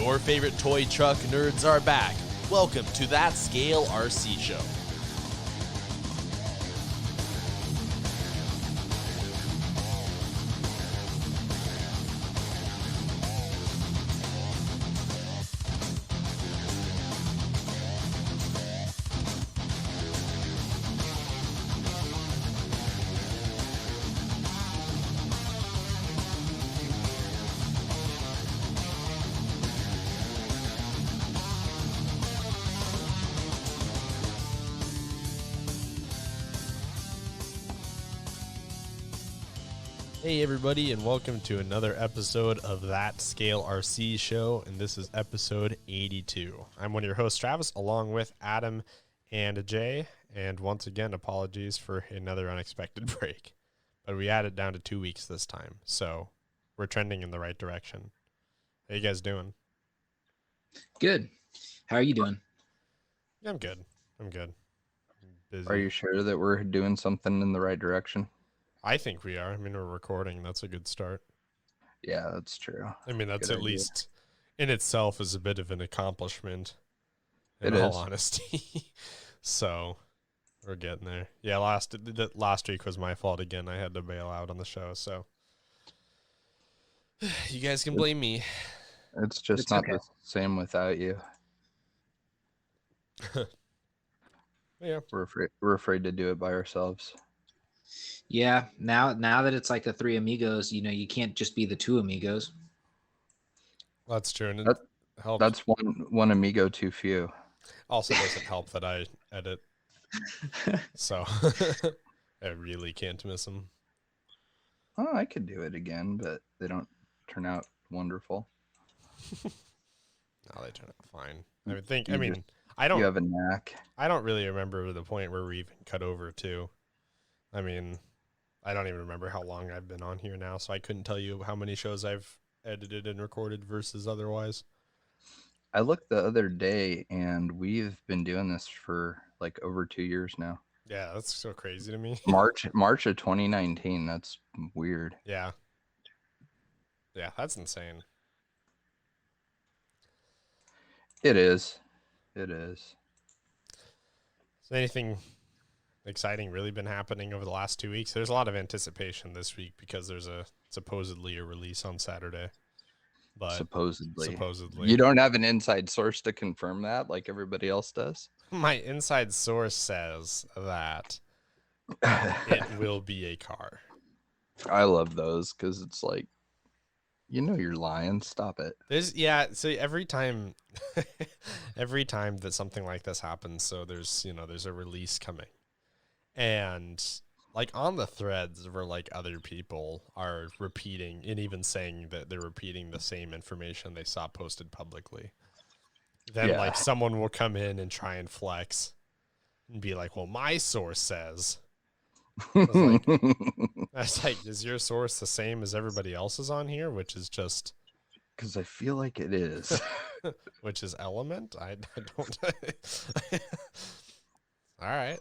Your favorite toy truck nerds are back. Welcome to That Scale RC Show. Hey everybody, and welcome to another episode of That Scale RC Show, and this is episode 82. I'm one of your hosts, Travis, along with Adam and Jay, and once again, apologies for another unexpected break. But we added down to 2 weeks this time, so we're trending in the right direction. How you guys doing? Good. How are you doing? Yeah, I'm good. I'm busy. Are you sure that we're doing something in the right direction? I think we are. I mean, we're recording. That's a good start. Yeah, that's true. I mean, that's Good at idea. least in itself is a bit of an accomplishment, in It all is. honesty. So we're getting there. Yeah, last week was my fault again. I had to bail out on the show, so you guys can blame me. It's just It's not okay. the same without you. Yeah, We're afraid to do it by ourselves. Yeah, now that it's like the three amigos, you can't just be the two amigos. that's true, and it That- helps. That's one amigo too few. Also doesn't help that I edit, so I really can't miss them. Oh, I could do it again, but they don't turn out wonderful. No, they turn out fine. I would think. You I mean, just- I don't. You have a knack. I don't really remember the point where we even cut over to. I mean, I don't even remember how long I've been on here now, so I couldn't tell you how many shows I've edited and recorded versus otherwise. I looked the other day, and we've been doing this for like over 2 years now. Yeah, that's so crazy to me. March of 2019. That's weird. Yeah. Yeah, that's insane. It is. It is. So anything exciting really been happening over the last 2 weeks? There's a lot of anticipation this week because there's supposedly a release on Saturday. But Supposedly. supposedly. You don't have an inside source to confirm that like everybody else does? My inside source says that it will be a car. I love those because it's like, you're lying. Stop it. So every time that something like this happens, so there's a release coming, and like on the threads where like other people are repeating and even saying that they're repeating the same information they saw posted publicly, then Yeah. like someone will come in and try and flex and be like, well, my source says. I was like, is your source the same as everybody else's on here, which is just Because I feel like it is. which is Element? I don't. All right.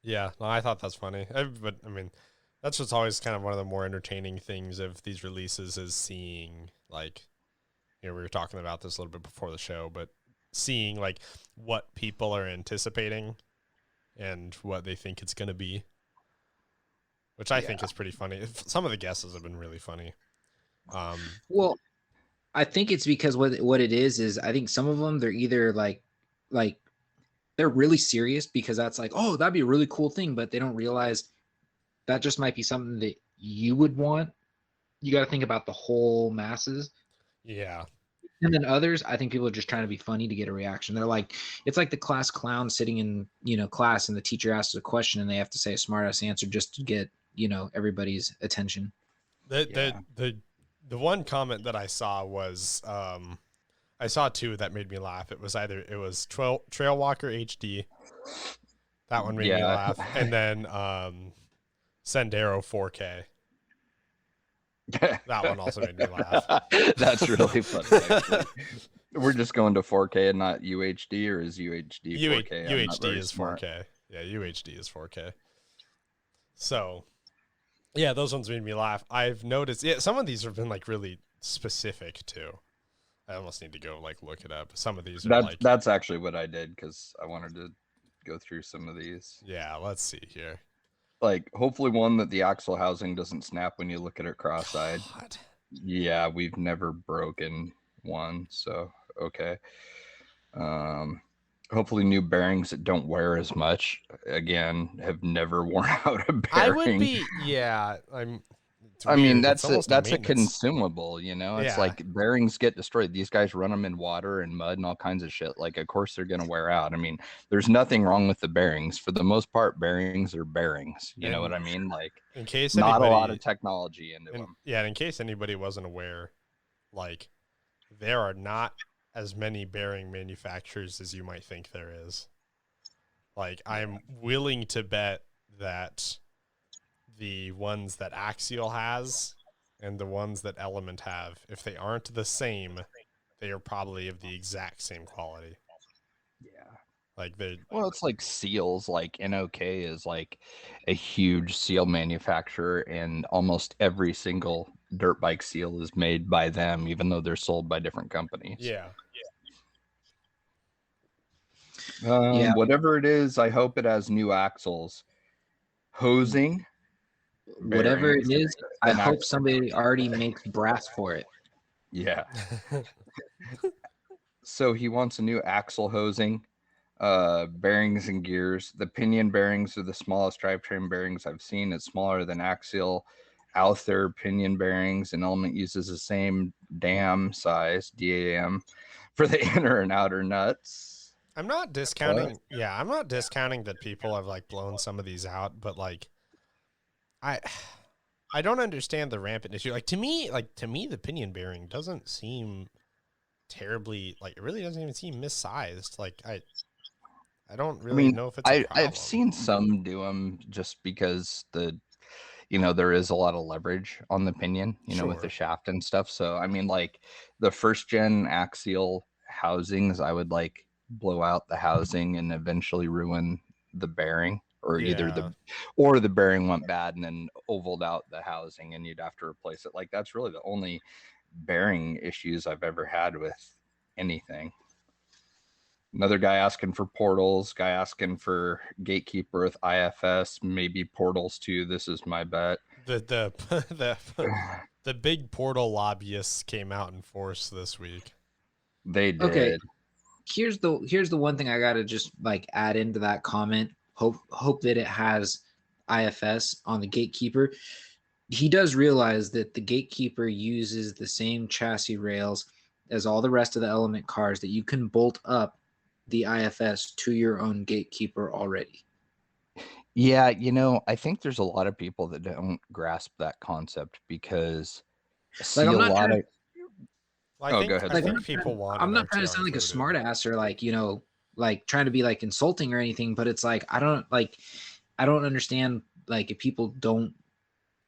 Yeah, no, I thought that's funny. But I mean, that's just always kind of one of the more entertaining things of these releases is seeing like, we were talking about this a little bit before the show, but seeing like what people are anticipating and what they think it's going to be, which I think is pretty funny. Some of the guesses have been really funny. Well, I think it's because what it is I think some of them they're either like they're really serious because that's like, oh, that'd be a really cool thing, but they don't realize that just might be something that you would want. You got to think about the whole masses. Yeah. And then others, I think people are just trying to be funny to get a reaction. They're like, it's like the class clown sitting in, class and the teacher asks a question and they have to say a smart ass answer just to get, everybody's attention. The one comment that I saw was, I saw two that made me laugh. It was Trail Walker HD. That one made me laugh. And then, Sendero 4K. That one also made me laugh. That's really funny. Actually. We're just going to 4K and not UHD, or is UHD 4K? UHD is 4K. Yeah, UHD is 4K. So, yeah, those ones made me laugh. I've noticed, some of these have been like really specific too. I almost need to go like look it up. Some of these are like that's actually what I did because I wanted to go through some of these. Yeah, let's see here. Like hopefully one that the axle housing doesn't snap when you look at it cross-eyed. God. Yeah, we've never broken one, so okay. Hopefully new bearings that don't wear as much. Again, have never worn out a bearing. I would be, yeah. I mean, that's a consumable, you know. It's Yeah. like bearings get destroyed. These guys run them in water and mud and all kinds of shit. Like, of course, they're gonna wear out. I mean, there's nothing wrong with the bearings. For the most part, bearings are bearings. You know what I mean? Like, in case not a lot of technology into them. Yeah, in case anybody wasn't aware, like, there are not as many bearing manufacturers as you might think there is. Like, I'm willing to bet that the ones that Axial has and the ones that Element have, if they aren't the same, they are probably of the exact same quality. Yeah. Like it's like seals. Like NOK is like a huge seal manufacturer, and almost every single dirt bike seal is made by them, even though they're sold by different companies. Yeah. Whatever it is, I hope it has new axles, hosing. Whatever it is, I hope somebody already makes brass for it. Yeah. So he wants a new axle hosing, bearings and gears. The pinion bearings are the smallest drivetrain bearings I've seen. It's smaller than axial. Outher pinion bearings, and Element uses the same DAM size, DAM, for the inner and outer nuts. I'm not discounting. Yeah, I'm not discounting that people have like blown some of these out, but like, I don't understand the rampant issue. Like to me, the pinion bearing doesn't seem terribly, like it really doesn't even seem missized. Like I don't really know if it's a problem. I've seen some do them just because there is a lot of leverage on the pinion, with the shaft and stuff. So, I mean, like the first gen axial housings, I would like blow out the housing and eventually ruin the bearing, or either the bearing went bad and then ovaled out the housing and you'd have to replace it. Like that's really the only bearing issues I've ever had with anything. Another guy asking for portals, guy asking for gatekeeper with IFS, maybe portals too. This is my bet. The big portal lobbyists came out in force this week. They did. Okay. Here's the one thing I gotta just like add into that comment. Hope that it has IFS on the gatekeeper. He does realize that the gatekeeper uses the same chassis rails as all the rest of the Element cars, that you can bolt up the IFS to your own gatekeeper already. Yeah, I think there's a lot of people that don't grasp that concept because like I'm not trying go ahead. I think people want. I'm not trying to sound like a smart ass or like, like trying to be like insulting or anything, but it's like I don't understand like if people don't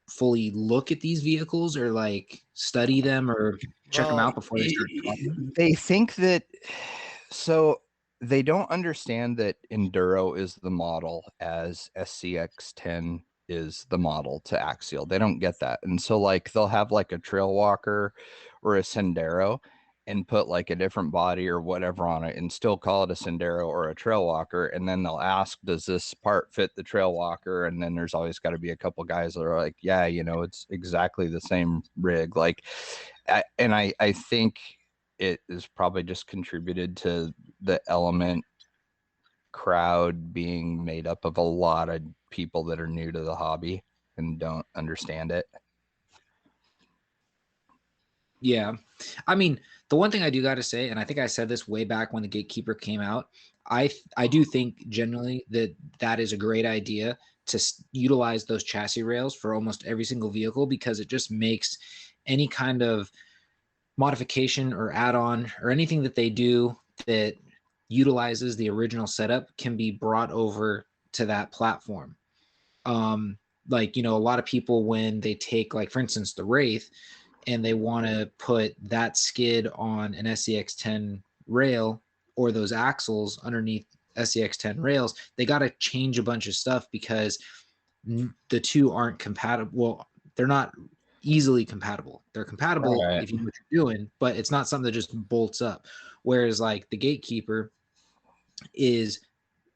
fully look at these vehicles or like study them or check them out before they start talking. They think that they don't understand that enduro is the model as SCX10 is the model to axial. They don't get that. And so like they'll have like a trail walker or a Sendero and put like a different body or whatever on it and still call it a Sendero or a trail walker. And then they'll ask, does this part fit the trail walker? And then there's always got to be a couple guys that are like, yeah, it's exactly the same rig. Like, I think it is probably just contributed to the Element crowd being made up of a lot of people that are new to the hobby and don't understand it. Yeah. I mean, the one thing I do got to say, and I think I said this way back when the gatekeeper came out, I do think generally that is a great idea to utilize those chassis rails for almost every single vehicle, because it just makes any kind of modification or add-on or anything that they do that utilizes the original setup can be brought over to that platform. Like, a lot of people, when they take, like, for instance, the Wraith, and they want to put that skid on an SCX10 rail or those axles underneath SCX10 rails, they got to change a bunch of stuff because the two aren't compatible. Well, they're not easily compatible. They're compatible Right. if you know what you're doing, but it's not something that just bolts up. Whereas like the Gatekeeper is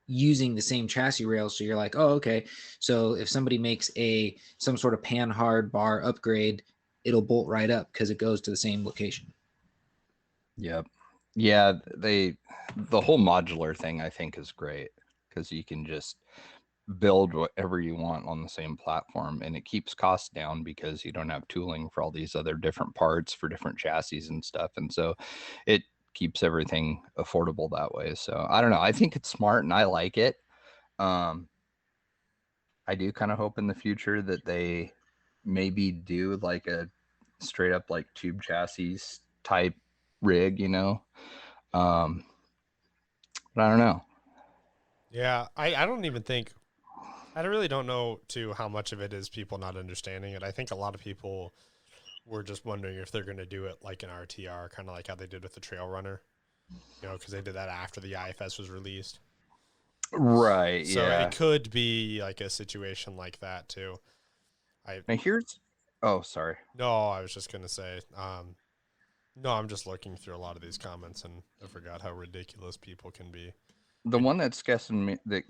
using the same chassis rail, so you're like, oh, okay. So if somebody makes some sort of pan hard bar upgrade, it'll bolt right up because it goes to the same location. Yep. Yeah, the whole modular thing I think is great because you can just build whatever you want on the same platform, and it keeps costs down because you don't have tooling for all these other different parts for different chassis and stuff, and so it keeps everything affordable that way. So I don't know, I think it's smart and I like it. I do kind of hope in the future that they maybe do like a straight up like tube chassis type rig, but I don't know. Yeah, I don't even think I really don't know too how much of it is people not understanding it. I think a lot of people were just wondering if they're going to do it like an RTR, kind of like how they did with the Trail Runner, because they did that after the IFS was released. Right. So Yeah. it could be like a situation like that too. Now here's. Oh, sorry. No, I was just going to say, no, I'm just looking through a lot of these comments and I forgot how ridiculous people can be. The one that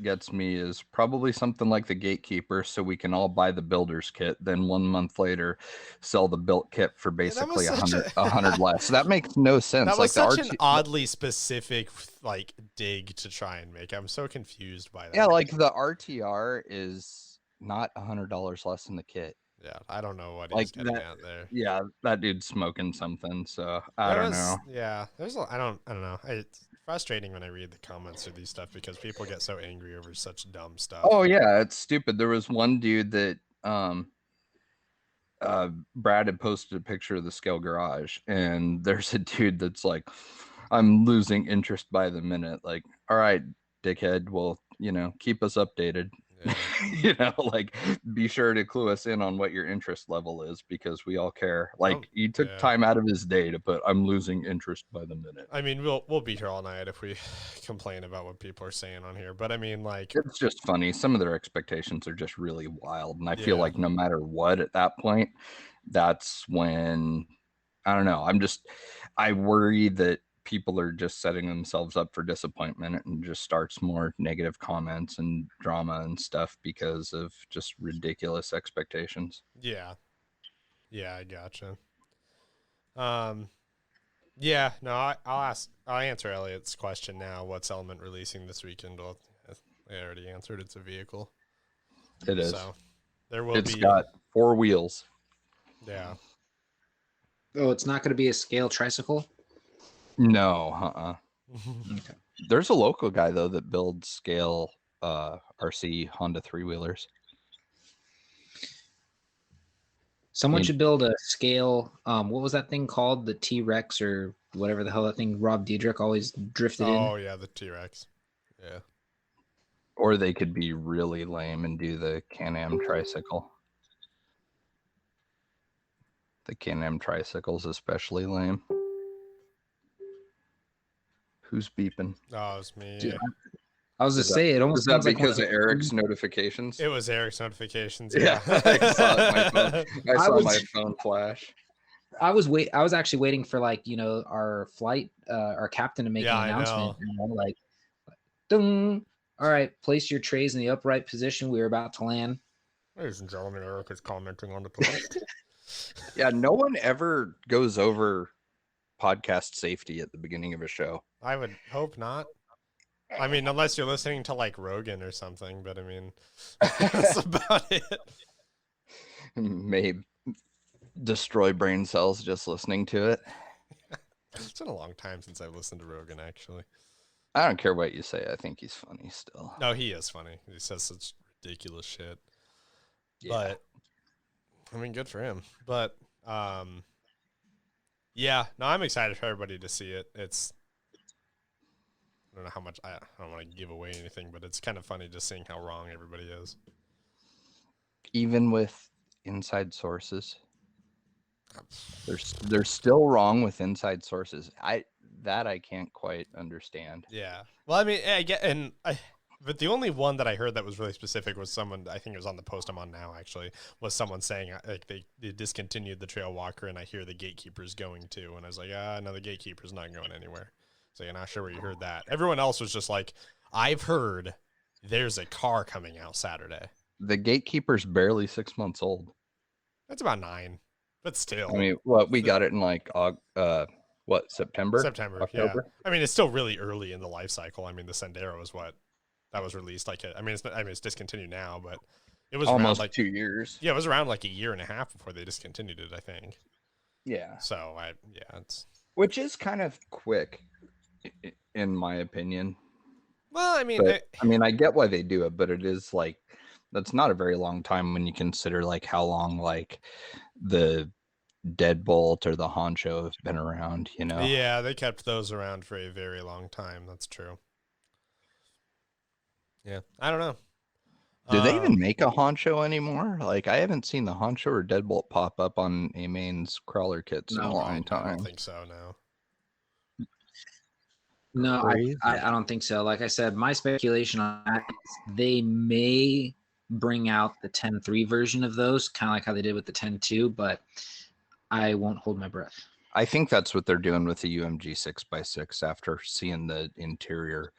gets me is probably something like the Gatekeeper, so we can all buy the builder's kit. Then 1 month later, sell the built kit for basically a hundred less. So that makes no sense. That was like such an oddly specific like dig to try and make. I'm so confused by that. Yeah, like the RTR is not $100 less than the kit. Yeah, I don't know what he's getting at there. Yeah, that dude's smoking something. So I don't know. Yeah, I don't know. It's frustrating when I read the comments of these stuff because people get so angry over such dumb stuff. Oh yeah, it's stupid. There was one dude that Brad had posted a picture of the Scale Garage, and there's a dude that's like, I'm losing interest by the minute. Like, all right, dickhead, well, keep us updated. Yeah. Like, be sure to clue us in on what your interest level is because we all care. Like, he took time out of his day to put, I'm losing interest by the minute. I mean, we'll be here all night if we complain about what people are saying on here, but I mean, like, it's just funny. Some of their expectations are just really wild, and I feel like no matter what, at that point, that's when, I don't know. I worry that people are just setting themselves up for disappointment and just starts more negative comments and drama and stuff because of just ridiculous expectations. Yeah, I gotcha. Yeah, no, I'll answer Elliot's question now. What's Element releasing this weekend? Well, I already answered. It's a vehicle. It is. So there will It's got 4 wheels. Yeah. Oh, it's not going to be a scale tricycle? No, Okay. There's a local guy though that builds scale RC Honda 3-wheelers. Someone should build a scale. What was that thing called? The T-Rex or whatever the hell that thing Rob Diedrich always drifted in. Oh yeah, the T-Rex. Yeah. Or they could be really lame and do the Can-Am tricycle. The Can-Am tricycle's especially lame. Who's beeping? Oh, it's me. Dude, I was just saying, it almost sounds like because of Eric's notifications. It was Eric's notifications. Yeah, I saw my phone flash. I was actually waiting for our flight, our captain to make an announcement. Like, ding. All right, place your trays in the upright position. We're about to land. Ladies and gentlemen, Eric is commenting on the post. Yeah, no one ever goes over podcast safety at the beginning of a show. I would hope not. I mean, unless you're listening to like Rogan or something, but I mean, that's about it. May destroy brain cells just listening to it. It's been a long time since I've listened to Rogan, actually. I don't care what you say. I think he's funny still. No, he is funny. He says such ridiculous shit. Yeah. But, I mean, good for him. But, yeah, no, I'm excited for everybody to see it. It's, I don't know how much, I don't want to give away anything, but it's kind of funny just seeing how wrong everybody is. Even with inside sources? They're still wrong with inside sources. I can't quite understand. Yeah. Well, I mean, I get, and But the only one that I heard that was really specific was someone, I think it was on the post I'm on now actually, was someone saying like they discontinued the Trail Walker and I hear the Gatekeeper's going too. And I was like, no, the Gatekeeper's not going anywhere. So you're not sure where you heard that. Everyone else was just like, I've heard there's a car coming out Saturday. The Gatekeeper's barely 6 months old. That's about 9, but still. I mean, we got it in like September? October. Yeah. I mean, it's still really early in the life cycle. I mean, the Sendero is what that was released like. It's discontinued now, but it was almost around like 2 years. Yeah, it was around like a year and a half before they discontinued it, I think. Yeah. So it's which is kind of quick, in my opinion. Well, I mean, I get why they do it, but it is like that's not a very long time when you consider like how long like the Deadbolt or the Honcho have been around, you know? Yeah, they kept those around for a very long time. That's true. Yeah, I don't know. Do they even make a Honcho anymore? Like, I haven't seen the Honcho or Deadbolt pop up on A-Main's crawler kits in a long time. I don't think so, no. No, I don't think so. Like I said, my speculation on that is they may bring out the 10.3 version of those, kind of like how they did with the 10.2, but I won't hold my breath. I think that's what they're doing with the UMG 6x6 after seeing the interior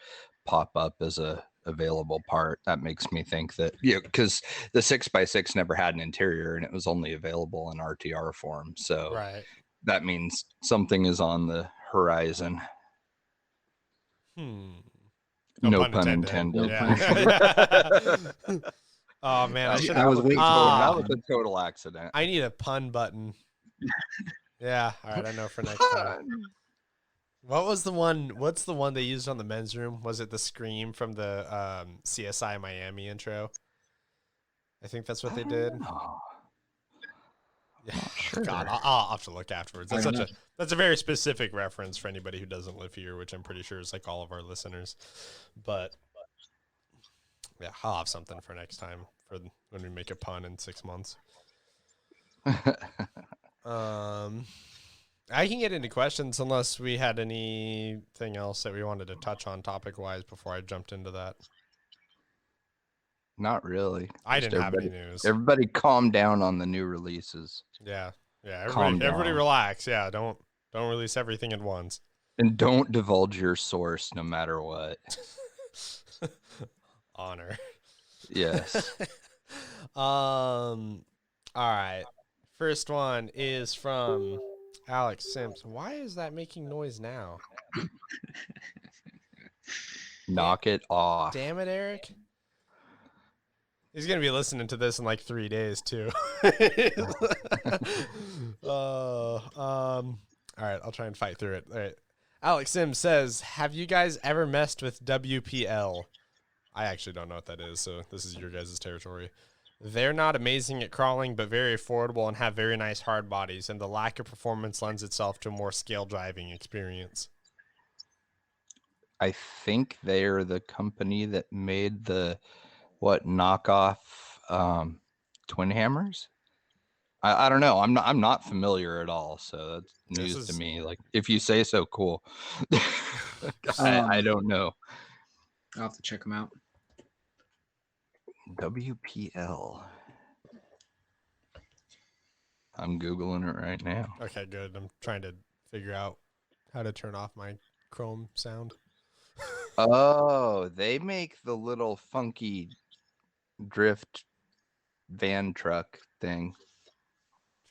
pop up as a available part. That makes me think that, because the 6x6 never had an interior and it was only available in RTR form. So that means something is on the horizon. No pun intended. Yeah. Oh man, I was waiting. That was a total accident. I need a pun button. Yeah. All right. I know for next time. What was the one? What's the one they used on the men's room? Was it the scream from the CSI Miami intro? I think that's what they did. Yeah. Sure. God, I'll have to look afterwards. That's a very specific reference for anybody who doesn't live here, which I'm pretty sure is like all of our listeners. But yeah, I'll have something for next time for when we make a pun in 6 months. I can get into questions unless we had anything else that we wanted to touch on topic wise before I jumped into that. Not really. I didn't have any news. Everybody calm down on the new releases. Yeah. Everybody relax. Yeah. Don't release everything at once. And don't divulge your source no matter what. Honor. Yes. All right. First one is from Alex Sims. Why is that making noise now? Knock it off. Damn it, Eric. He's going to be listening to this in like 3 days too. All right, I'll try and fight through it. All right. Alex Sims says, have you guys ever messed with WPL? I actually don't know what that is, so this is your guys' territory. They're not amazing at crawling, but very affordable and have very nice hard bodies, and the lack of performance lends itself to a more scale driving experience. I think they're the company that made the knockoff twin hammers. I don't know. I'm not familiar at all, so that's news to me. Like, if you say so, cool. I don't know. I'll have to check them out. WPL. I'm Googling it right now. Okay, good. I'm trying to figure out how to turn off my Chrome sound. Oh, they make the little funky drift van truck thing.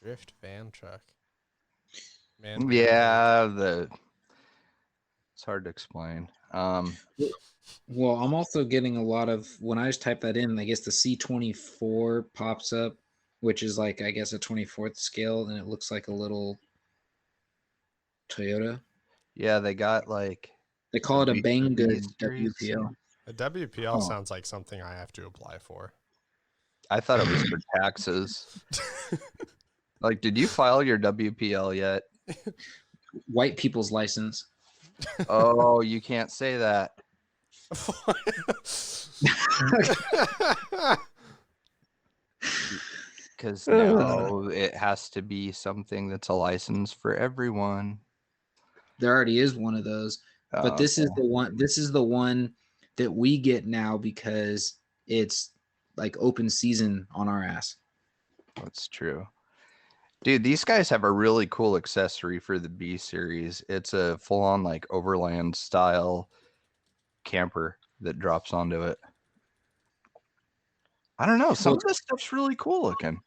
Drift van truck. Man. Yeah, it's hard to explain. Well, I'm also getting a lot of, when I just type that in, I guess the C24 pops up, which is like, I guess, a 24th scale, and it looks like a little Toyota. Yeah, they got like... They call it a Banggood WPL. A WPL sounds like something I have to apply for. I thought it was for taxes. Like, did you file your WPL yet? White people's license. Oh, you can't say that. Because no, it has to be something that's a license for everyone. There already is one of those, but this is the one. This is the one that we get now because it's like open season on our ass. That's true. Dude, these guys have a really cool accessory for the B series. It's a full-on like overland style camper that drops onto it. I don't know. Some of this stuff's really cool looking.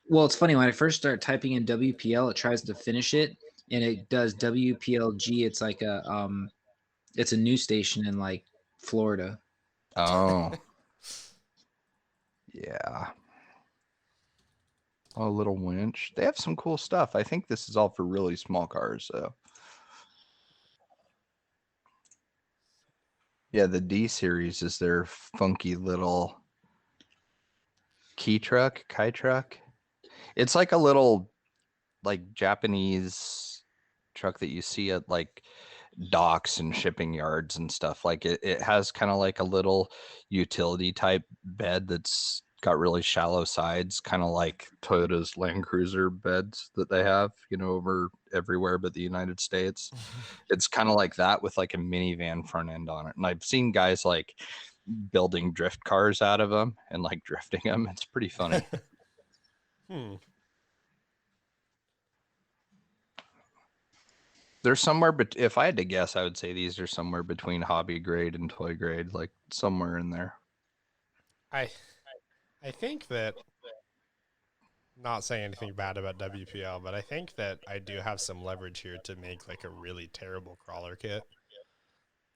Well, it's funny when I first start typing in WPL, it tries to finish it, and it does WPLG. It's like it's a news station in like Florida. Oh, yeah. Oh, little winch. They have some cool stuff. I think this is all for really small cars, so. Yeah, the D series is their funky little Kai truck. It's like a little like Japanese truck that you see at like docks and shipping yards and stuff. Like it has kind of like a little utility type bed that's got really shallow sides, kind of like Toyota's Land Cruiser beds that they have, over everywhere but the United States. It's kind of like that with like a minivan front end on it. And I've seen guys like building drift cars out of them and like drifting them. It's pretty funny. They're somewhere, but if I had to guess, I would say these are somewhere between hobby grade and toy grade, like somewhere in there. I think that, not saying anything bad about WPL, but I think that I do have some leverage here to make like a really terrible crawler kit.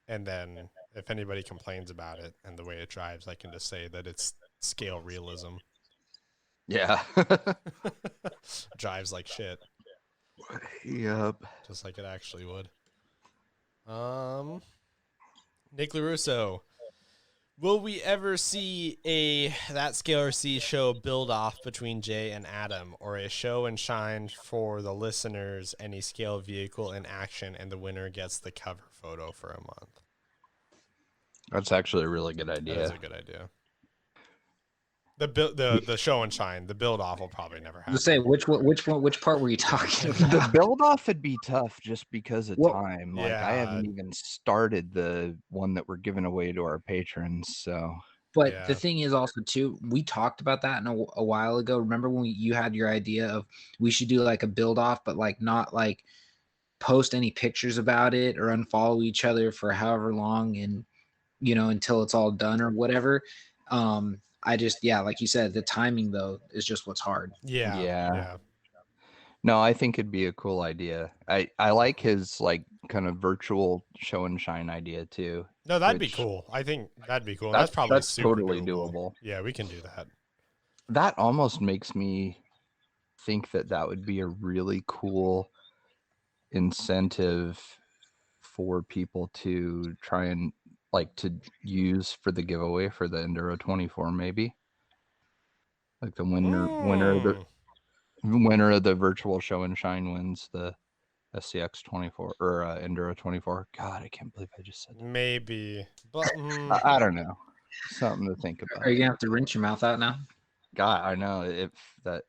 And then if anybody complains about it and the way it drives, I can just say that it's scale realism. Yeah. Drives like shit. Yep. Just like it actually would. Nick LaRusso. Will we ever see a That Scale RC show build off between Jay and Adam, or a show and shine for the listeners, any scale vehicle in action, and the winner gets the cover photo for a month? That's actually a really good idea. That is a good idea. The show and shine, the build off will probably never happen. Let's say which part were you talking about? The build off would be tough just because of time. Like I haven't even started the one that we're giving away to our patrons. So, but the thing is also too, we talked about that a while ago. Remember when you had your idea of we should do like a build off, but like not like post any pictures about it or unfollow each other for however long, and until it's all done or whatever. I just, like you said, the timing though is just what's hard. Yeah. No, I think it'd be a cool idea. I like his like kind of virtual show and shine idea too. No, that'd be cool. I think that'd be cool. That's probably super totally doable. Yeah, we can do that. That almost makes me think that would be a really cool incentive for people to try and like to use for the giveaway for the Enduro 24, maybe like the winner of the virtual show and shine wins the SCX 24 or Enduro 24. God, I can't believe I just said that. Maybe, but I don't know. Something to think about. Are you gonna have to rinse your mouth out now? God, I know that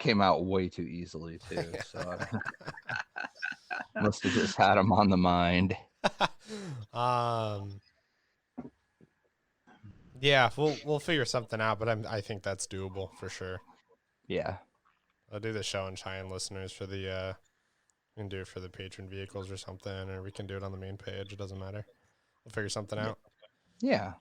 came out way too easily too. So must have just had them on the mind. Yeah, we'll figure something out, but I think that's doable for sure. Yeah, I'll do the show and shine listeners for the we can do it for the patron vehicles or something, or we can do it on the main page. It doesn't matter. We'll figure something out. Yeah.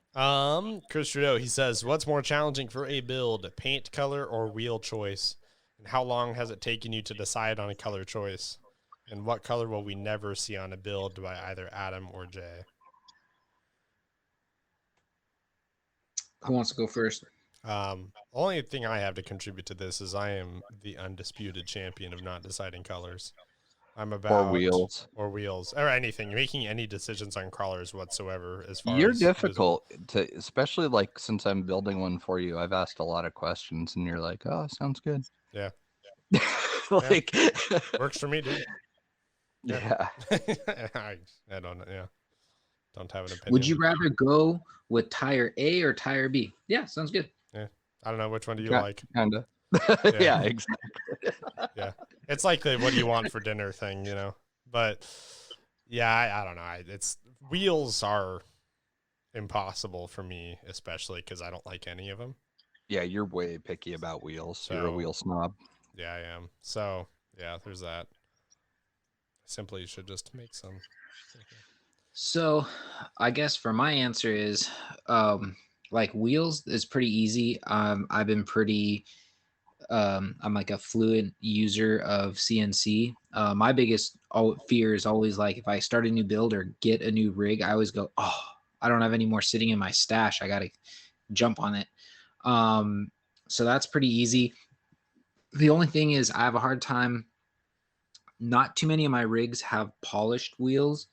Chris Trudeau, he says, what's more challenging for a build, paint color or wheel choice? And how long has it taken you to decide on a color choice? And what color will we never see on a build by either Adam or Jay? Who wants to go first? Only thing I have to contribute to this is I am the undisputed champion of not deciding colors. I'm about or wheels or anything, making any decisions on crawlers whatsoever. As far you're as difficult to, especially like since I'm building one for you, I've asked a lot of questions and you're like, oh, sounds good. Yeah. Like works for me, dude. Yeah. I don't know. Yeah. Don't have an opinion. Would you rather go with tire A or tire B? Yeah, sounds good. Yeah. I don't know. Which one do you like? Kinda. Yeah, exactly. Yeah. It's like the what do you want for dinner thing, But yeah, I don't know. It's wheels are impossible for me, especially because I don't like any of them. Yeah, you're way picky about wheels. You're a So wheel snob. yeah, I am. So yeah, there's that. Simply should just make some. So, I guess for my answer is, like wheels is pretty easy. I've been pretty I'm like a fluent user of CNC. My biggest fear is always like if I start a new build or get a new rig, I always go, oh, I don't have any more sitting in my stash. I got to jump on it. Um, so that's pretty easy. The only thing is, I have a hard time. Not too many of my rigs have polished wheels.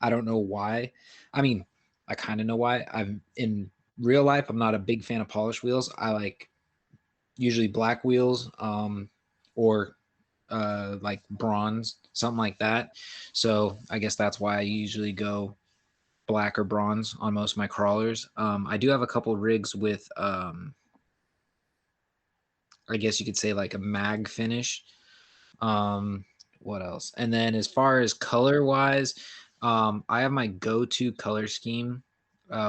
I don't know why. I mean, I kind of know why. I'm in real life, I'm not a big fan of polished wheels. I like usually black wheels, or like bronze, something like that. So I guess that's why I usually go black or bronze on most of my crawlers. I do have a couple rigs with, I guess you could say like a mag finish. Um, what else? And then as far as color wise, I have my go-to color scheme,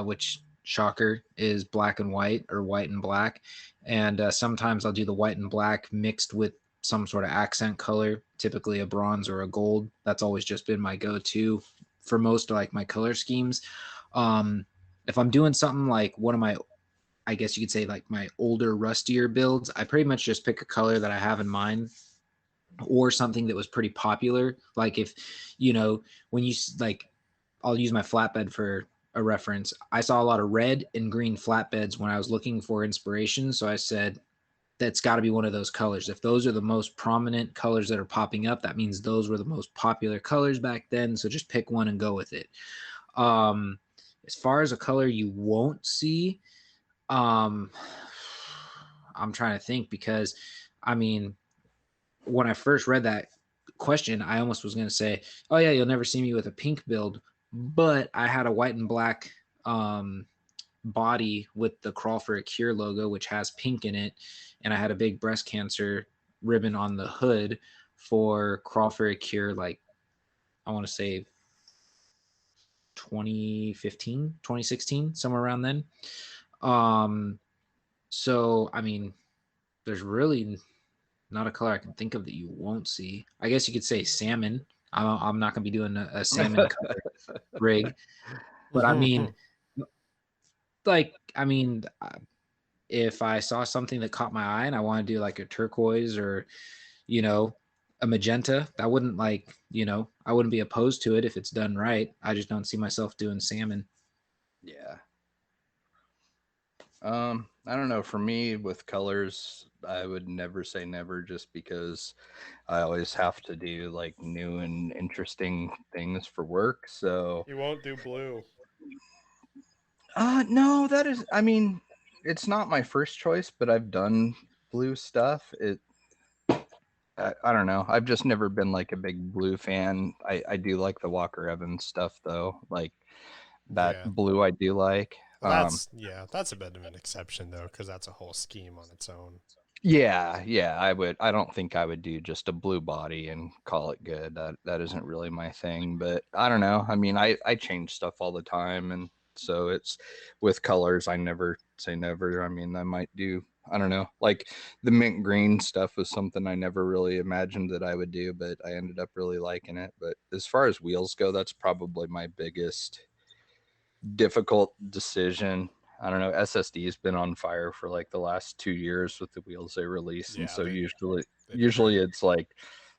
which shocker is black and white or white and black. And sometimes I'll do the white and black mixed with some sort of accent color, typically a bronze or a gold. That's always just been my go-to for most of like my color schemes. Um, if I'm doing something like one of my, I guess you could say like my older, rustier builds, I pretty much just pick a color that I have in mind or something that was pretty popular. Like if, when you like, I'll use my flatbed for a reference. I saw a lot of red and green flatbeds when I was looking for inspiration. So I said, that's got to be one of those colors. If those are the most prominent colors that are popping up, that means those were the most popular colors back then. So just pick one and go with it. Um, as far as a color you won't see, um, I'm trying to think because, I mean, when I first read that question, I almost was going to say, "Oh yeah, you'll never see me with a pink build," but I had a white and black body with the Crawl for a Cure logo, which has pink in it, and I had a big breast cancer ribbon on the hood for Crawl for a Cure. Like I want to say 2015, 2016, somewhere around then. Um, so I mean, there's really not a color I can think of that you won't see. I guess you could say salmon. I'm not going to be doing a salmon color rig, but I mean, like, if I saw something that caught my eye and I want to do like a turquoise or, you know, a magenta, that wouldn't I wouldn't be opposed to it if it's done right. I just don't see myself doing salmon. Yeah. I don't know. For me, with colors, I would never say never just because I always have to do like new and interesting things for work. So, You won't do blue. no, that is, I mean, it's not my first choice, but I've done blue stuff. I don't know. I've just never been like a big blue fan. I do like the Walker Evans stuff though. Like that Yeah. blue I do like. Well, that's a bit of an exception though, because that's a whole scheme on its own. Yeah, I don't think I would do just a blue body and call it good. That isn't really my thing, but I don't know. I mean, I change stuff all the time, and so it's with colors, I never say never. I mean, I might do, I don't know, like the mint green stuff was something I never really imagined that I would do, but I ended up really liking it. But as far as wheels go, that's probably my biggest difficult decision. I don't know. SSD has been on fire for like the last 2 years with the wheels they release, and Yeah, so they've been great. it's like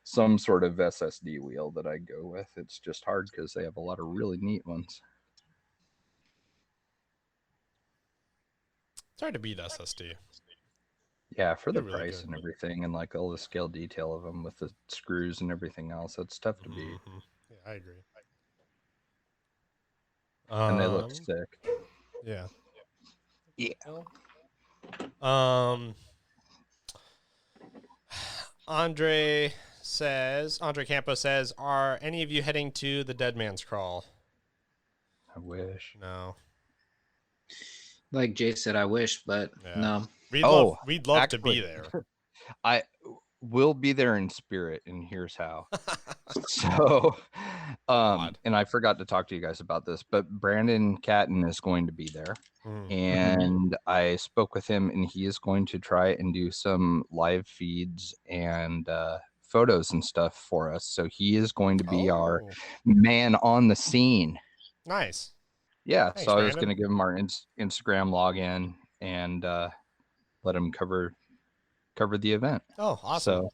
some sort of SSD wheel that I go with. It's just hard because they have a lot of really neat ones. It's hard to beat SSD. Yeah, for the They're really price good. and everything, and like all the scale detail of them with the screws and everything else, that's tough to beat. Mm-hmm. Yeah, I agree. And they look sick. Yeah. Yeah. Um, Andre Campo says, "Are any of you heading to the Dead Man's Crawl?" I wish. No. Like Jay said, I wish, but Yeah. no. Oh, We'd love to actually, be there. I we'll be there in spirit, and here's how. So, and I forgot to talk to you guys about this, but Brandon Catton is going to be there. And I spoke with him, and he is going to try and do some live feeds and photos and stuff for us. So he is going to be our man on the scene. Nice. Yeah. Thanks, so I was Brandon. going to give him our Instagram login and let him cover the event. Oh, awesome. So,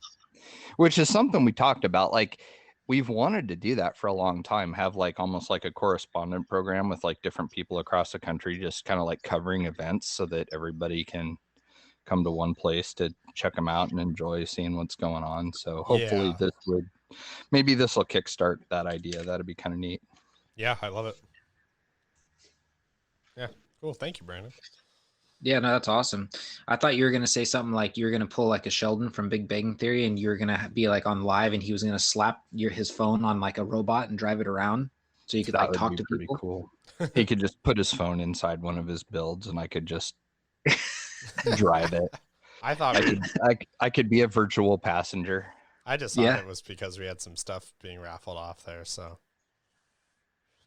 which is something we talked about. Like, we've wanted to do that for a long time, have like almost like a correspondent program with like different people across the country, just kind of like covering events so that everybody can come to one place to check them out and enjoy seeing what's going on. So hopefully this will kickstart that idea. That'd be kind of neat. Yeah, I love it. Yeah, cool. Thank you, Brandon. Yeah, no, that's awesome. I thought you were gonna say something like you were gonna pull like a Sheldon from Big Bang Theory, and you were gonna be like on live, and he was gonna slap his phone on like a robot and drive it around, so you could like talk to pretty people. Cool. He could just put his phone inside one of his builds, and I could just drive it. I thought I could be a virtual passenger. I just thought it was because we had some stuff being raffled off there, so.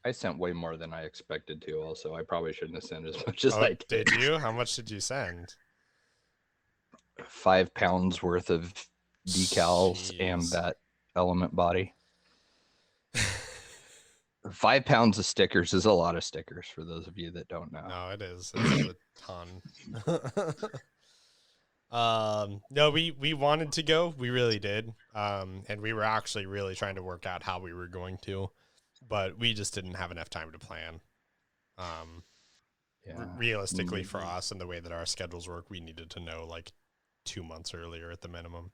I sent way more than I expected to. Also, I probably shouldn't have sent as much as I did. Did you? How much did you send? 5 pounds worth of decals and that element body. 5 pounds of stickers is a lot of stickers for those of you that don't know. No, it is. It's a ton. No, we wanted to go. We really did. And we were actually really trying to work out how we were going to, but we just didn't have enough time to plan. Realistically for us and the way that our schedules work, we needed to know like 2 months earlier at the minimum.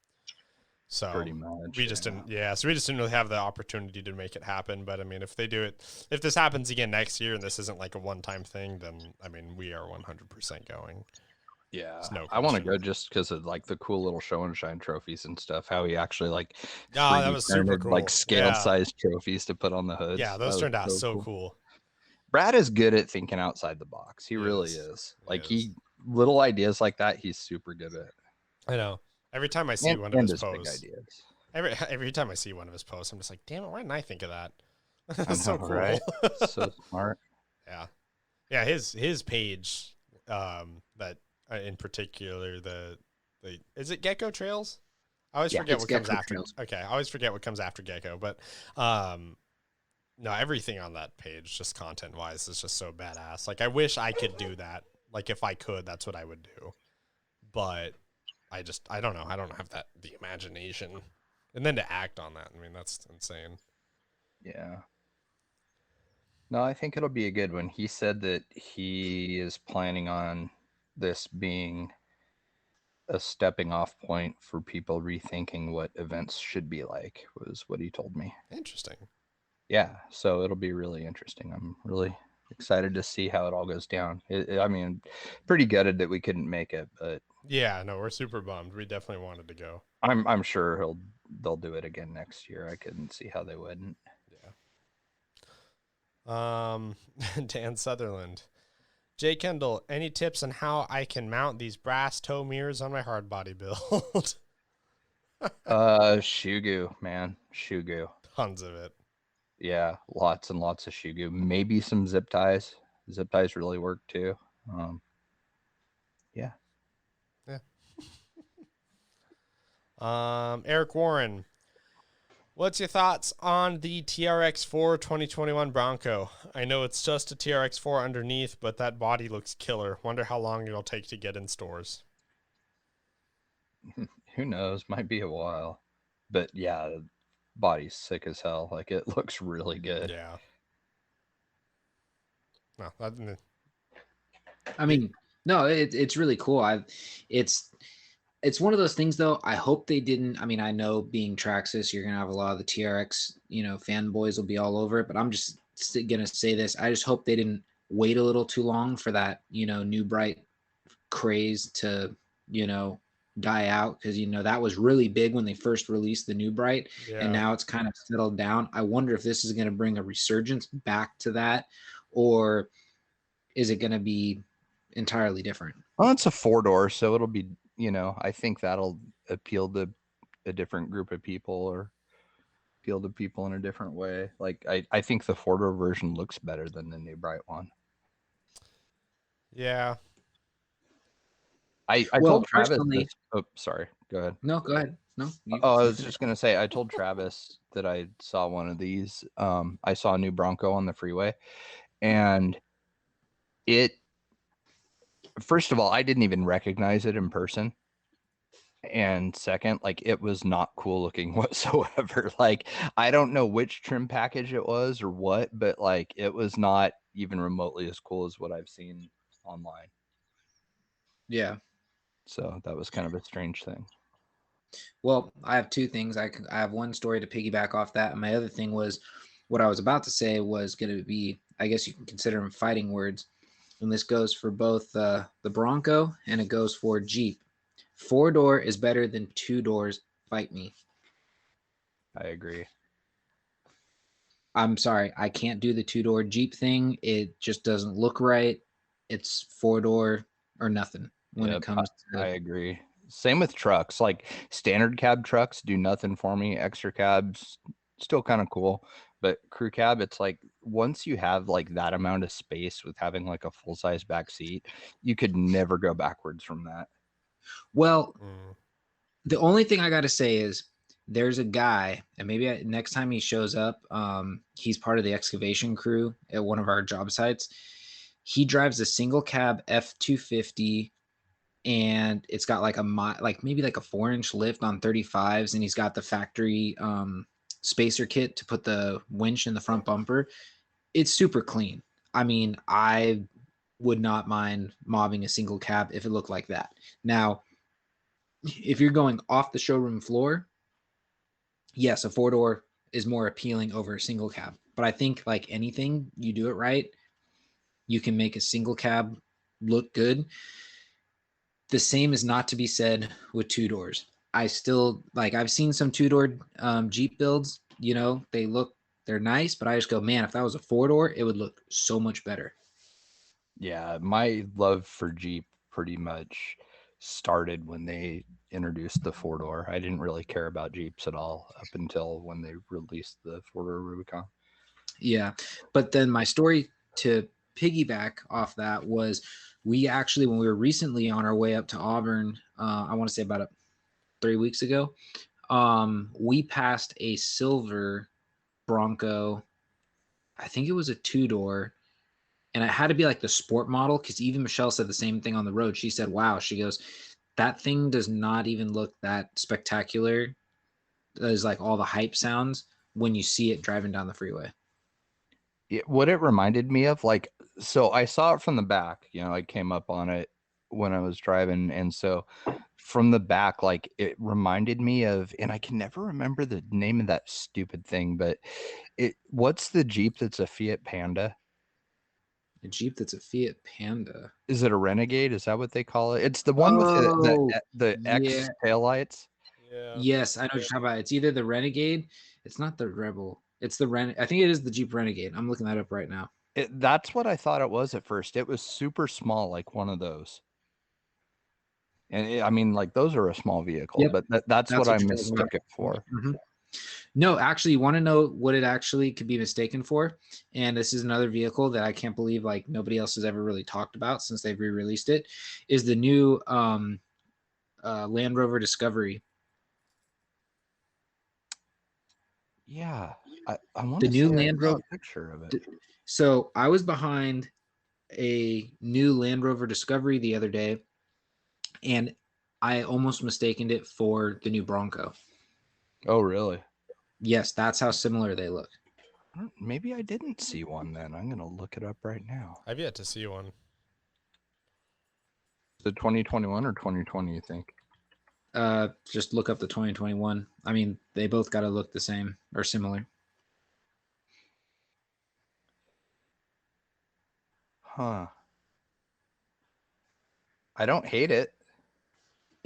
So pretty much, we just didn't, so we just didn't really have the opportunity to make it happen. But I mean, if they do it, if this happens again next year and this isn't like a one-time thing, then I mean, we are 100% going. Yeah, I want to go just because of like the cool little show and shine trophies and stuff. How he actually like that was super cool. Like scale size trophies to put on the hoods. Yeah, those turned out so cool. Brad is good at thinking outside the box. He really is. Like little ideas like that, he's super good at. I know. Every time I see one of his posts, big ideas. Every time I see one of his posts, I'm just like, damn it, why didn't I think of that? That's so cool. Right? So smart. Yeah. His page, that in particular, the is it Gecko Trails? I always forget what comes after. Okay, I always forget what comes after Gecko, but no, everything on that page, just content wise, is just so badass. Like, I wish I could do that. Like, if I could, that's what I would do. But I don't know. I don't have the imagination, and then to act on that. I mean, that's insane. Yeah. No, I think it'll be a good one. He said that he is planning on this being a stepping off point for people rethinking what events should be like, was what he told me. Interesting. Yeah, so it'll be really interesting. I'm really excited to see how it all goes down. I mean, pretty gutted that we couldn't make it, but yeah, no, we're super bummed. We definitely wanted to go. I'm sure they'll do it again next year. I couldn't see how they wouldn't. Yeah. Dan Sutherland. Jay Kendall, any tips on how I can mount these brass toe mirrors on my hard body build? Shoe goo, man. Shoe goo. Tons of it. Yeah, lots and lots of shoe goo. Maybe some zip ties. Zip ties really work too. Yeah. Eric Warren, what's your thoughts on the TRX4 2021 Bronco? I know it's just a TRX4 underneath, but that body looks killer. Wonder how long it'll take to get in stores. Who knows? Might be a while. But yeah, the body's sick as hell. Like, it looks really good. Yeah. No, I mean, no, it's really cool. It's one of those things, though. I hope they didn't. I mean, I know being Traxxas, you're gonna have a lot of the TRX, fanboys will be all over it. But I'm just gonna say this: I just hope they didn't wait a little too long for that, new bright craze to, die out, because that was really big when they first released the new bright, and now it's kind of settled down. I wonder if this is going to bring a resurgence back to that, or is it going to be entirely different? Well, it's a 4-door, so it'll be, I think that'll appeal to a different group of people or appeal to people in a different way. Like I think the 4-door version looks better than the new bright one. Yeah. I Well, told Travis personally, this. Oh, sorry. Go ahead. no, go ahead. No, Oh, I you was finish. just gonna say I told Travis that I saw one of these. I saw a new Bronco on the freeway, and it. First of all, I didn't even recognize it in person. And second, like it was not cool looking whatsoever. Like I don't know which trim package it was or what, but like it was not even remotely as cool as what I've seen online. Yeah. So that was kind of a strange thing. Well, I have two things. I have one story to piggyback off that, and my other thing was what I was about to say was going to be, I guess you can consider them fighting words, and this goes for both the Bronco and it goes for Jeep. 4-door is better than 2 doors. Fight me. I agree. I'm sorry, I can't do the 2-door Jeep thing. It just doesn't look right. It's 4-door or nothing when it Yep, comes I to. agree. Same with trucks. Like standard cab trucks do nothing for me. Extra cabs still kind of cool, but crew cab, it's like once you have like that amount of space with having like a full size back seat, you could never go backwards from that. Well, Mm. the only thing I got to say is there's a guy, and maybe next time he shows up, he's part of the excavation crew at one of our job sites. He drives a single cab F250, and it's got like like maybe like a 4-inch lift on 35s, and he's got the factory spacer kit to put the winch in the front bumper. It's super clean. I mean, I would not mind mobbing a single cab if it looked like that. Now, if you're going off the showroom floor, yes, a 4-door is more appealing over a single cab. But I think like anything, you do it right, you can make a single cab look good. The same is not to be said with 2 doors. I still like I've seen some 2-door Jeep builds, they're nice, but I just go, man, if that was a 4-door, it would look so much better. Yeah, my love for Jeep pretty much started when they introduced the 4-door. I didn't really care about Jeeps at all up until when they released the 4-door Rubicon. Yeah. But then my story to piggyback off that was we actually, when we were recently on our way up to Auburn, I want to say about 3 weeks ago, we passed a silver Bronco. I think it was a 2-door, and it had to be like the sport model because even Michelle said the same thing on the road. She said, wow, she goes, that thing does not even look that spectacular as like all the hype sounds when you see it driving down the freeway. What it reminded me of, like, so I saw it from the back, I came up on it when I was driving. And so from the back, like it reminded me of, and I can never remember the name of that stupid thing, but what's the Jeep that's a Fiat Panda? A Jeep that's a Fiat Panda. Is it a Renegade? Is that what they call it? It's the one with Oh, the yeah. X taillights. Yeah. Yes, I know what you're talking about. It's either the Renegade. It's not the Rebel. It's the I think it is the Jeep Renegade. I'm looking that up right now. That's what I thought it was at first. It was super small, like one of those. And I mean, like those are a small vehicle, Yep, but that's what that's I what you're talking about. mistook it for. Mm-hmm. No, actually, you want to know what it actually could be mistaken for? And this is another vehicle that I can't believe like nobody else has ever really talked about since they've re-released it. Is the new Land Rover Discovery. Yeah, I want The to new say I Land saw Rover. a picture of it. So I was behind a new Land Rover Discovery the other day, and I almost mistaken it for the new Bronco. Oh, really? Yes, that's how similar they look. Maybe I didn't see one then. I'm going to look it up right now. I've yet to see one. Is it 2021 or 2020, you think? Just look up the 2021. I mean, they both got to look the same or similar. Huh. I don't hate it.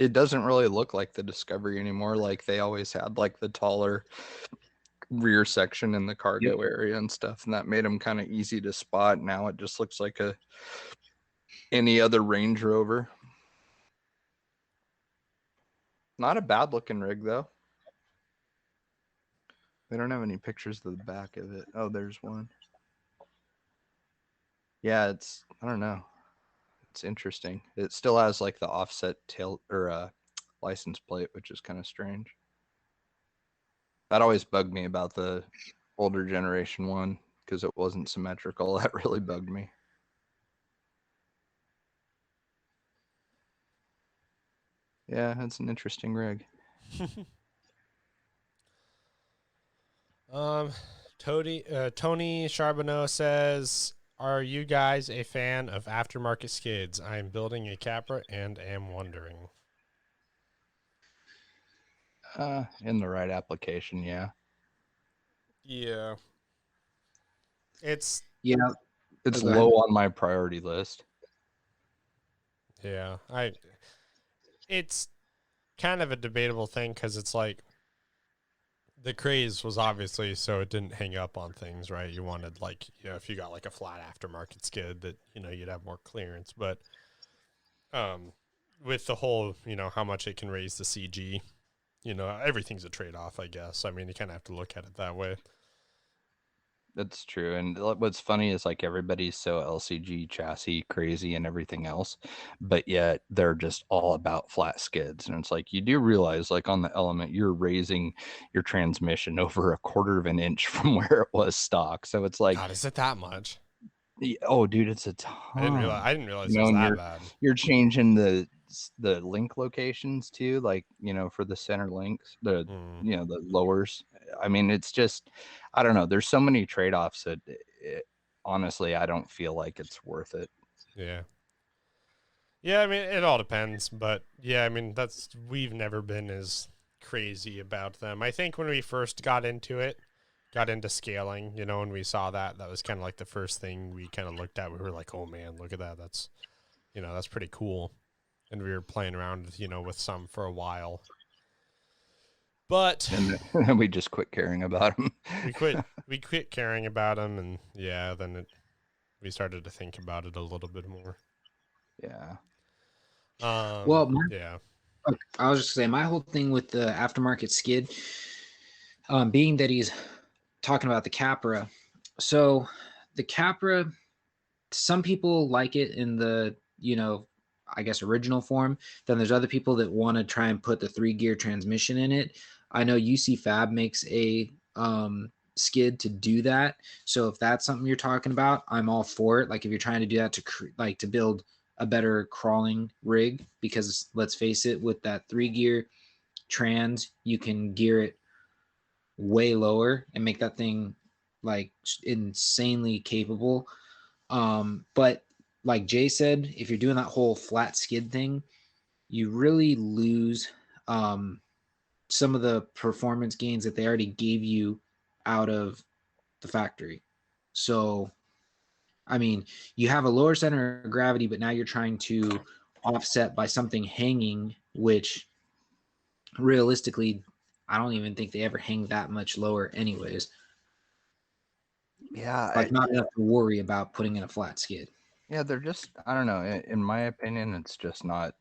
It doesn't really look like the Discovery anymore. Like they always had like the taller rear section in the cargo area and stuff, and that made them kind of easy to spot. Now it just looks like any other Range Rover. Not a bad looking rig though. They don't have any pictures of the back of it. Oh, there's one. Yeah, I don't know. It's interesting. It still has like the offset tail or license plate, which is kind of strange. That always bugged me about the older generation one because it wasn't symmetrical. That really bugged me. Yeah, that's an interesting rig. Tony Charbonneau says, "Are you guys a fan of aftermarket skids? I'm building a Capra and am wondering." In the right application, yeah. Yeah, it's It's Go low ahead. on my priority list. yeah. It's kind of a debatable thing because it's like the craze was obviously so it didn't hang up on things, right? You wanted like, if you got like a flat aftermarket skid that, you'd have more clearance. But um with the whole, how much it can raise the CG, everything's a trade off, I guess. I mean, you kind of have to look at it that way. That's true. And what's funny is like everybody's so LCG chassis crazy and everything else, but yet they're just all about flat skids. And it's like you do realize, like on the Element, you're raising your transmission over a quarter of an inch from where it was stock. So it's like, God, is it that much? oh, dude, it's a I didn't realize. ton. I didn't realize it was And that bad. you're changing the link locations too, like for the center links, the Mm, the lowers. I mean, it's just, I don't know. There's so many trade-offs that honestly, I don't feel like it's worth it. yeah. Yeah, I mean, it all depends, but yeah, I mean, we've never been as crazy about them. I think when we first got into scaling, when we saw that was kind of like the first thing we kind of looked at. We were like, oh man, look at that. That's pretty cool. And we were playing around, with some for a while. But And then we just quit caring about them. we quit caring about them, and yeah, then we started to think about it a little bit more. Yeah. Well, Yeah. I was just saying my whole thing with the aftermarket skid, being that he's talking about the Capra. So the Capra, some people like it in the, I guess original form. Then there's other people that want to try and put the 3-gear transmission in it. I know UC Fab makes a skid to do that. So if that's something you're talking about, I'm all for it. Like if you're trying to do that to build a better crawling rig, because let's face it, with that 3-gear trans, you can gear it way lower and make that thing like insanely capable. But like Jay said, if you're doing that whole flat skid thing, you really lose some of the performance gains that they already gave you out of the factory. So, I mean, you have a lower center of gravity, but now you're trying to offset by something hanging, which realistically, I don't even think they ever hang that much lower, anyways. Yeah. Like, not enough to worry about putting in a flat skid. Yeah, they're just, I don't know. In my opinion, it's just not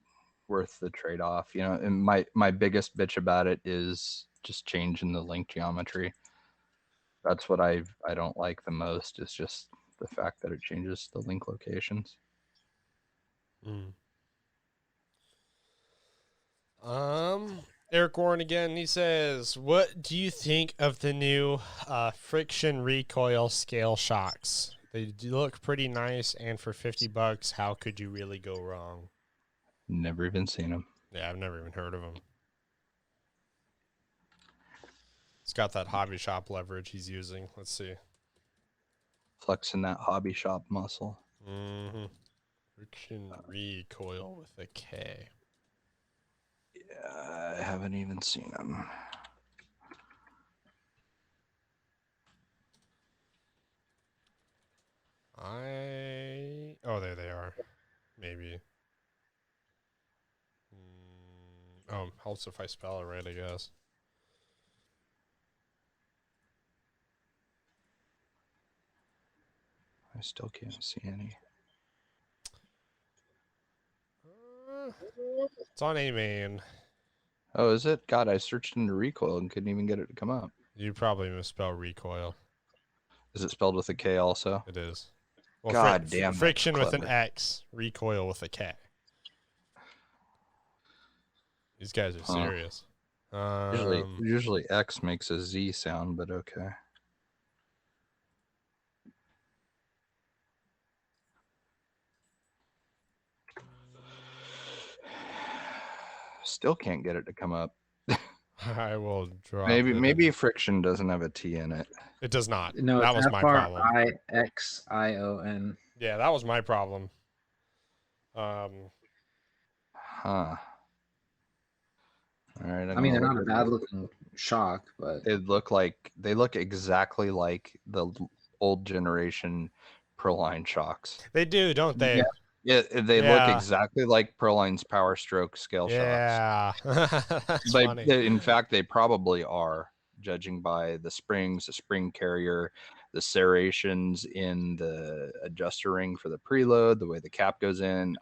worth the trade-off. And my biggest bitch about it is just changing the link geometry. That's what I don't like the most, is just the fact that it changes the link locations. Mm. Eric Warren again. He says, "What do you think of the new friction recoil scale shocks? They do look pretty nice, and for $50, how could you really go wrong?" Never even seen them. Yeah, I've never even heard of them. It's got that hobby shop leverage he's using. Let's see. Flexing that hobby shop muscle. Mm-hmm. Friction recoil with a K. Yeah, I haven't even seen them. Oh, there they are. Maybe. Helps if I spell it right, I guess. I still can't see any. It's on A-Main. Oh, is it? God, I searched into recoil and couldn't even get it to come up. You probably misspell recoil. Is it spelled with a K also? It is. Well, God damn, that's friction with an clever. X, recoil with a K. These guys are serious. Usually X makes a Z sound, but okay. Still can't get it to come up. I will drop. Maybe friction doesn't have a T in it. It does not. No, that was my problem. F-R-I-X-I-O-N. Yeah, that was my problem. Huh. All right. I mean, they're not a bad looking shock, but they look exactly like the old generation Proline shocks. They do, don't they? Yeah, they look exactly like Proline's Power Stroke scale shocks. Yeah, that's funny. In fact, they probably are, judging by the springs, the spring carrier, the serrations in the adjuster ring for the preload, the way the cap goes in.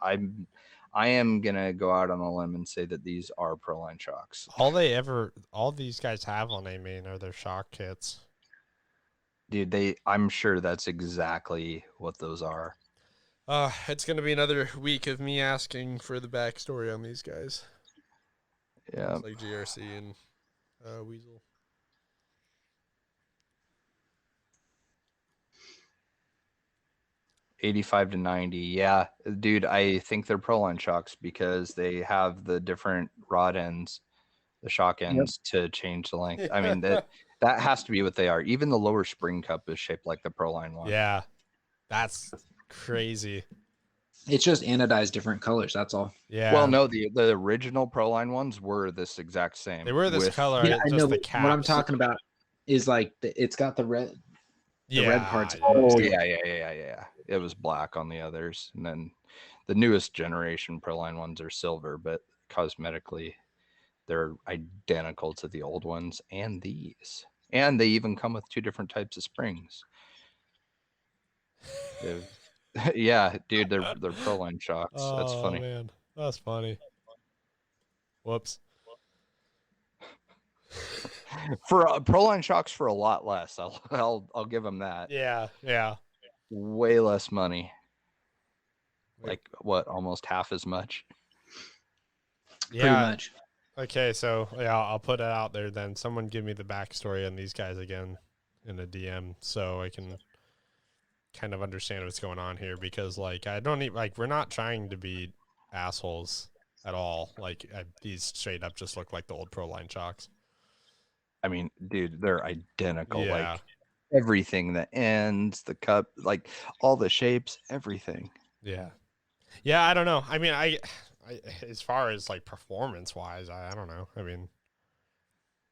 I am gonna go out on a limb and say that these are Proline shocks. All these guys have on A-Main are their shock kits. Dude, I'm sure that's exactly what those are. It's gonna be another week of me asking for the backstory on these guys. Yeah, it's like GRC and Weasel. $85 to $90. Yeah, dude, I think they're Proline shocks because they have the different rod ends, the shock ends to change the length. I mean that has to be what they are. Even the lower spring cup is shaped like the Proline one. Yeah, that's crazy. It's just anodized different colors. That's all. Yeah. Well, no, the original Proline ones were this exact same. They were this color. Yeah, I know. The caps. What I'm talking about is like it's got the red. The red parts. Oh yeah. It was black on the others, and then the newest generation Proline ones are silver, but cosmetically they're identical to the old ones and these. And they even come with two different types of springs. Yeah, dude, they're Proline shocks. That's funny. Oh man, that's funny. Whoops. For Proline shocks for a lot less. I'll give them that. Yeah. Way less money. Like what? Almost half as much. Yeah. Pretty much. Okay, so yeah, I'll put it out there then. Someone give me the backstory on these guys again in a DM so I can kind of understand what's going on here, because like I don't need, like, we're not trying to be assholes at all. Like these straight up just look like the old Proline shocks. I mean, dude, they're identical. Yeah. Like everything, the ends, the cup, like all the shapes, everything. Yeah. I don't know. I mean, I as far as like performance wise, I don't know. I mean,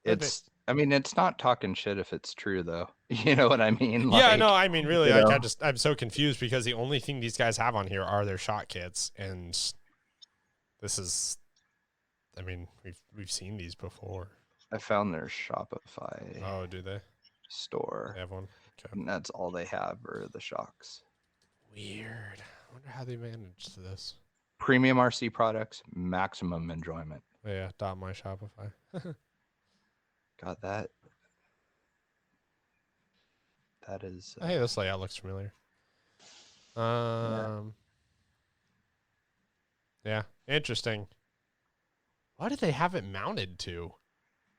it's not talking shit if it's true though. You know what I mean? Like, yeah, no, I mean, really, like I'm so confused because the only thing these guys have on here are their shot kits, and this is, I mean, we've seen these before. I found their Shopify. Oh, do they? Store. They have one. Okay. And that's all they have are the shocks. Weird. I wonder how they managed this. Premium RC products, maximum enjoyment. Oh, yeah, my Shopify. Got that. That is. Hey, this layout looks familiar. Yeah, interesting. Why did they have it mounted to?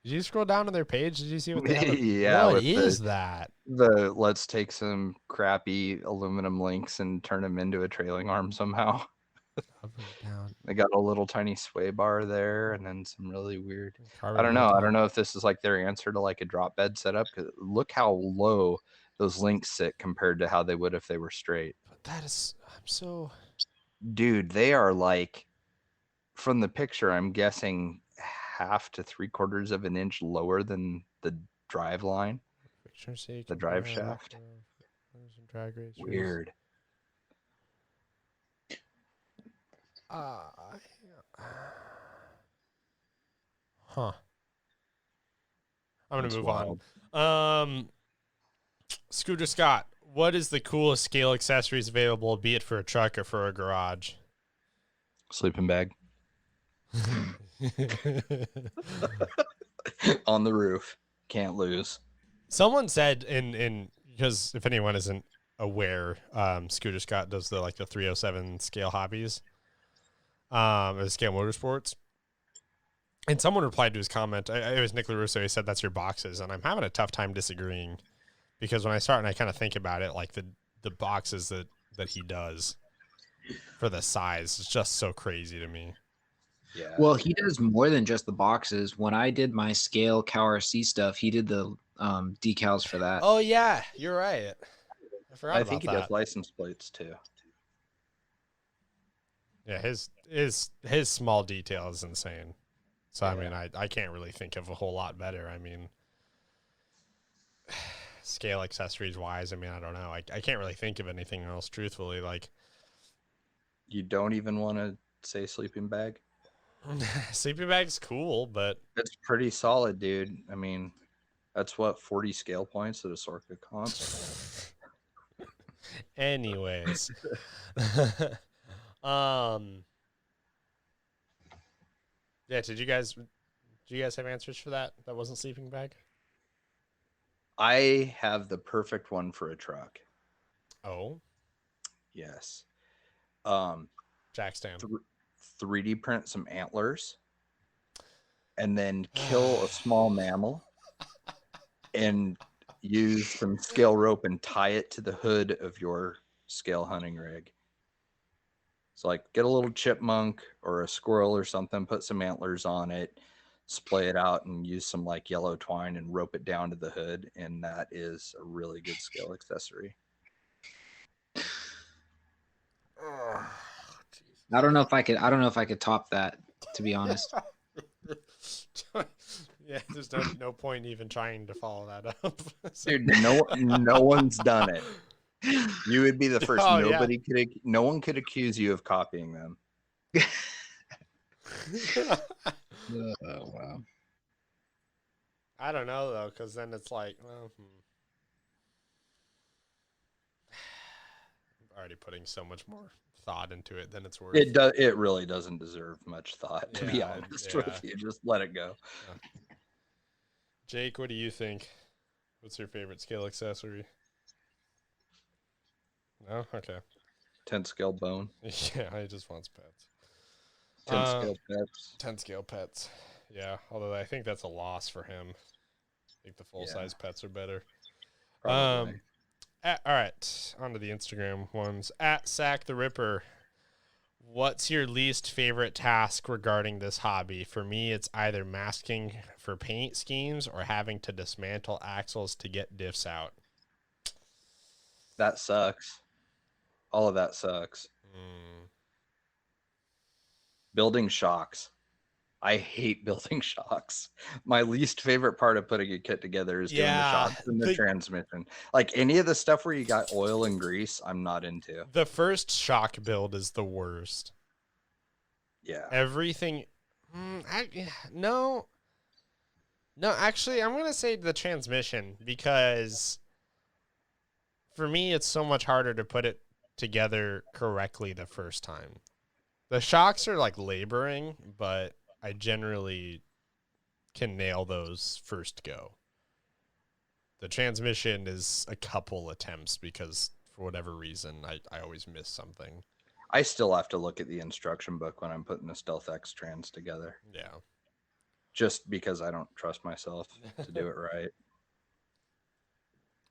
Did you scroll down to their page? Did you see what they have? Yeah. What is that? Let's take some crappy aluminum links and turn them into a trailing arm somehow. Up and down. They got a little tiny sway bar there, and then some really weird. I don't know if this is like their answer to like a drop bed setup. Because look how low those links sit compared to how they would if they were straight. But that is, I'm so. Dude, they are like, from the picture, I'm guessing 1/2 to 3/4 of an inch lower than the drive line. The drive shaft. Drag race. Weird. Huh. I'm gonna move on. Scooter Scott, what is the coolest scale accessories available, be it for a truck or for a garage? Sleeping bag. On the roof. Can't lose. Someone said because if anyone isn't aware, Scooter Scott does the 307 scale hobbies, scale motorsports. And someone replied to his comment. It was Nick LaRusso. He said, "That's your boxes." And I'm having a tough time disagreeing because when I start and I kind of think about it, like the boxes that he does for the size is just so crazy to me. Yeah. Well, he does more than just the boxes. When I did my scale CowRC stuff, he did the decals for that. Oh yeah, you're right. I forgot I about think he that. does license plates too. Yeah, his small detail is insane. So Yeah. I mean, I can't really think of a whole lot better. I mean, scale accessories wise, I mean, I don't know. I can't really think of anything else, truthfully. Like, You don't even want to say sleeping bag? sleeping bag's cool, but It's pretty solid, dude. I mean, that's what 40 scale points at a Sorka comp. anyways, yeah. Did you guys have answers for that? That wasn't sleeping bag. I have the perfect one for a truck. Oh, Yes. jack stand. 3D print some antlers and then kill a small mammal and use some scale rope and tie it to the hood of your scale hunting rig. So like get a little chipmunk or a squirrel or something, put some antlers on it, splay it out and use some like yellow twine and rope it down to the hood. And that is a really good scale accessory. I don't know if I could top that, to be honest. Yeah, there's no point even trying to follow that up. Dude, no one's done it. You would be the first. Oh, No one could accuse you of copying them. Oh, wow. I don't know though, because then it's like, well, I'm already putting so much more thought into it than it's worth. It really doesn't deserve much thought, to be honest with you. Just let it go. Jake, what do you think? What's your favorite scale accessory? No? Okay. 10 scale bone. Yeah, he just wants pets. 10 scale pets. 10 scale pets. Yeah, although I think that's a loss for him. I think the full-size pets are better. Probably. All right, on to the Instagram ones. At Sack the Ripper, what's your least favorite task regarding this hobby? For me, it's either masking for paint schemes or having to dismantle axles to get diffs out. That sucks. All of that sucks. Building shocks. I hate building shocks. My least favorite part of putting a kit together is doing the shocks and the transmission. Like any of the stuff where you got oil and grease, I'm not into. The first shock build is the worst. Yeah. Everything. No, actually, I'm going to say the transmission because for me, it's so much harder to put it together correctly the first time. The shocks are like laboring, but I generally can nail those first go. The transmission is a couple attempts because for whatever reason, I always miss something. I still have to look at the instruction book when I'm putting the Stealth X trans together. Yeah. Just because I don't trust myself to do it right.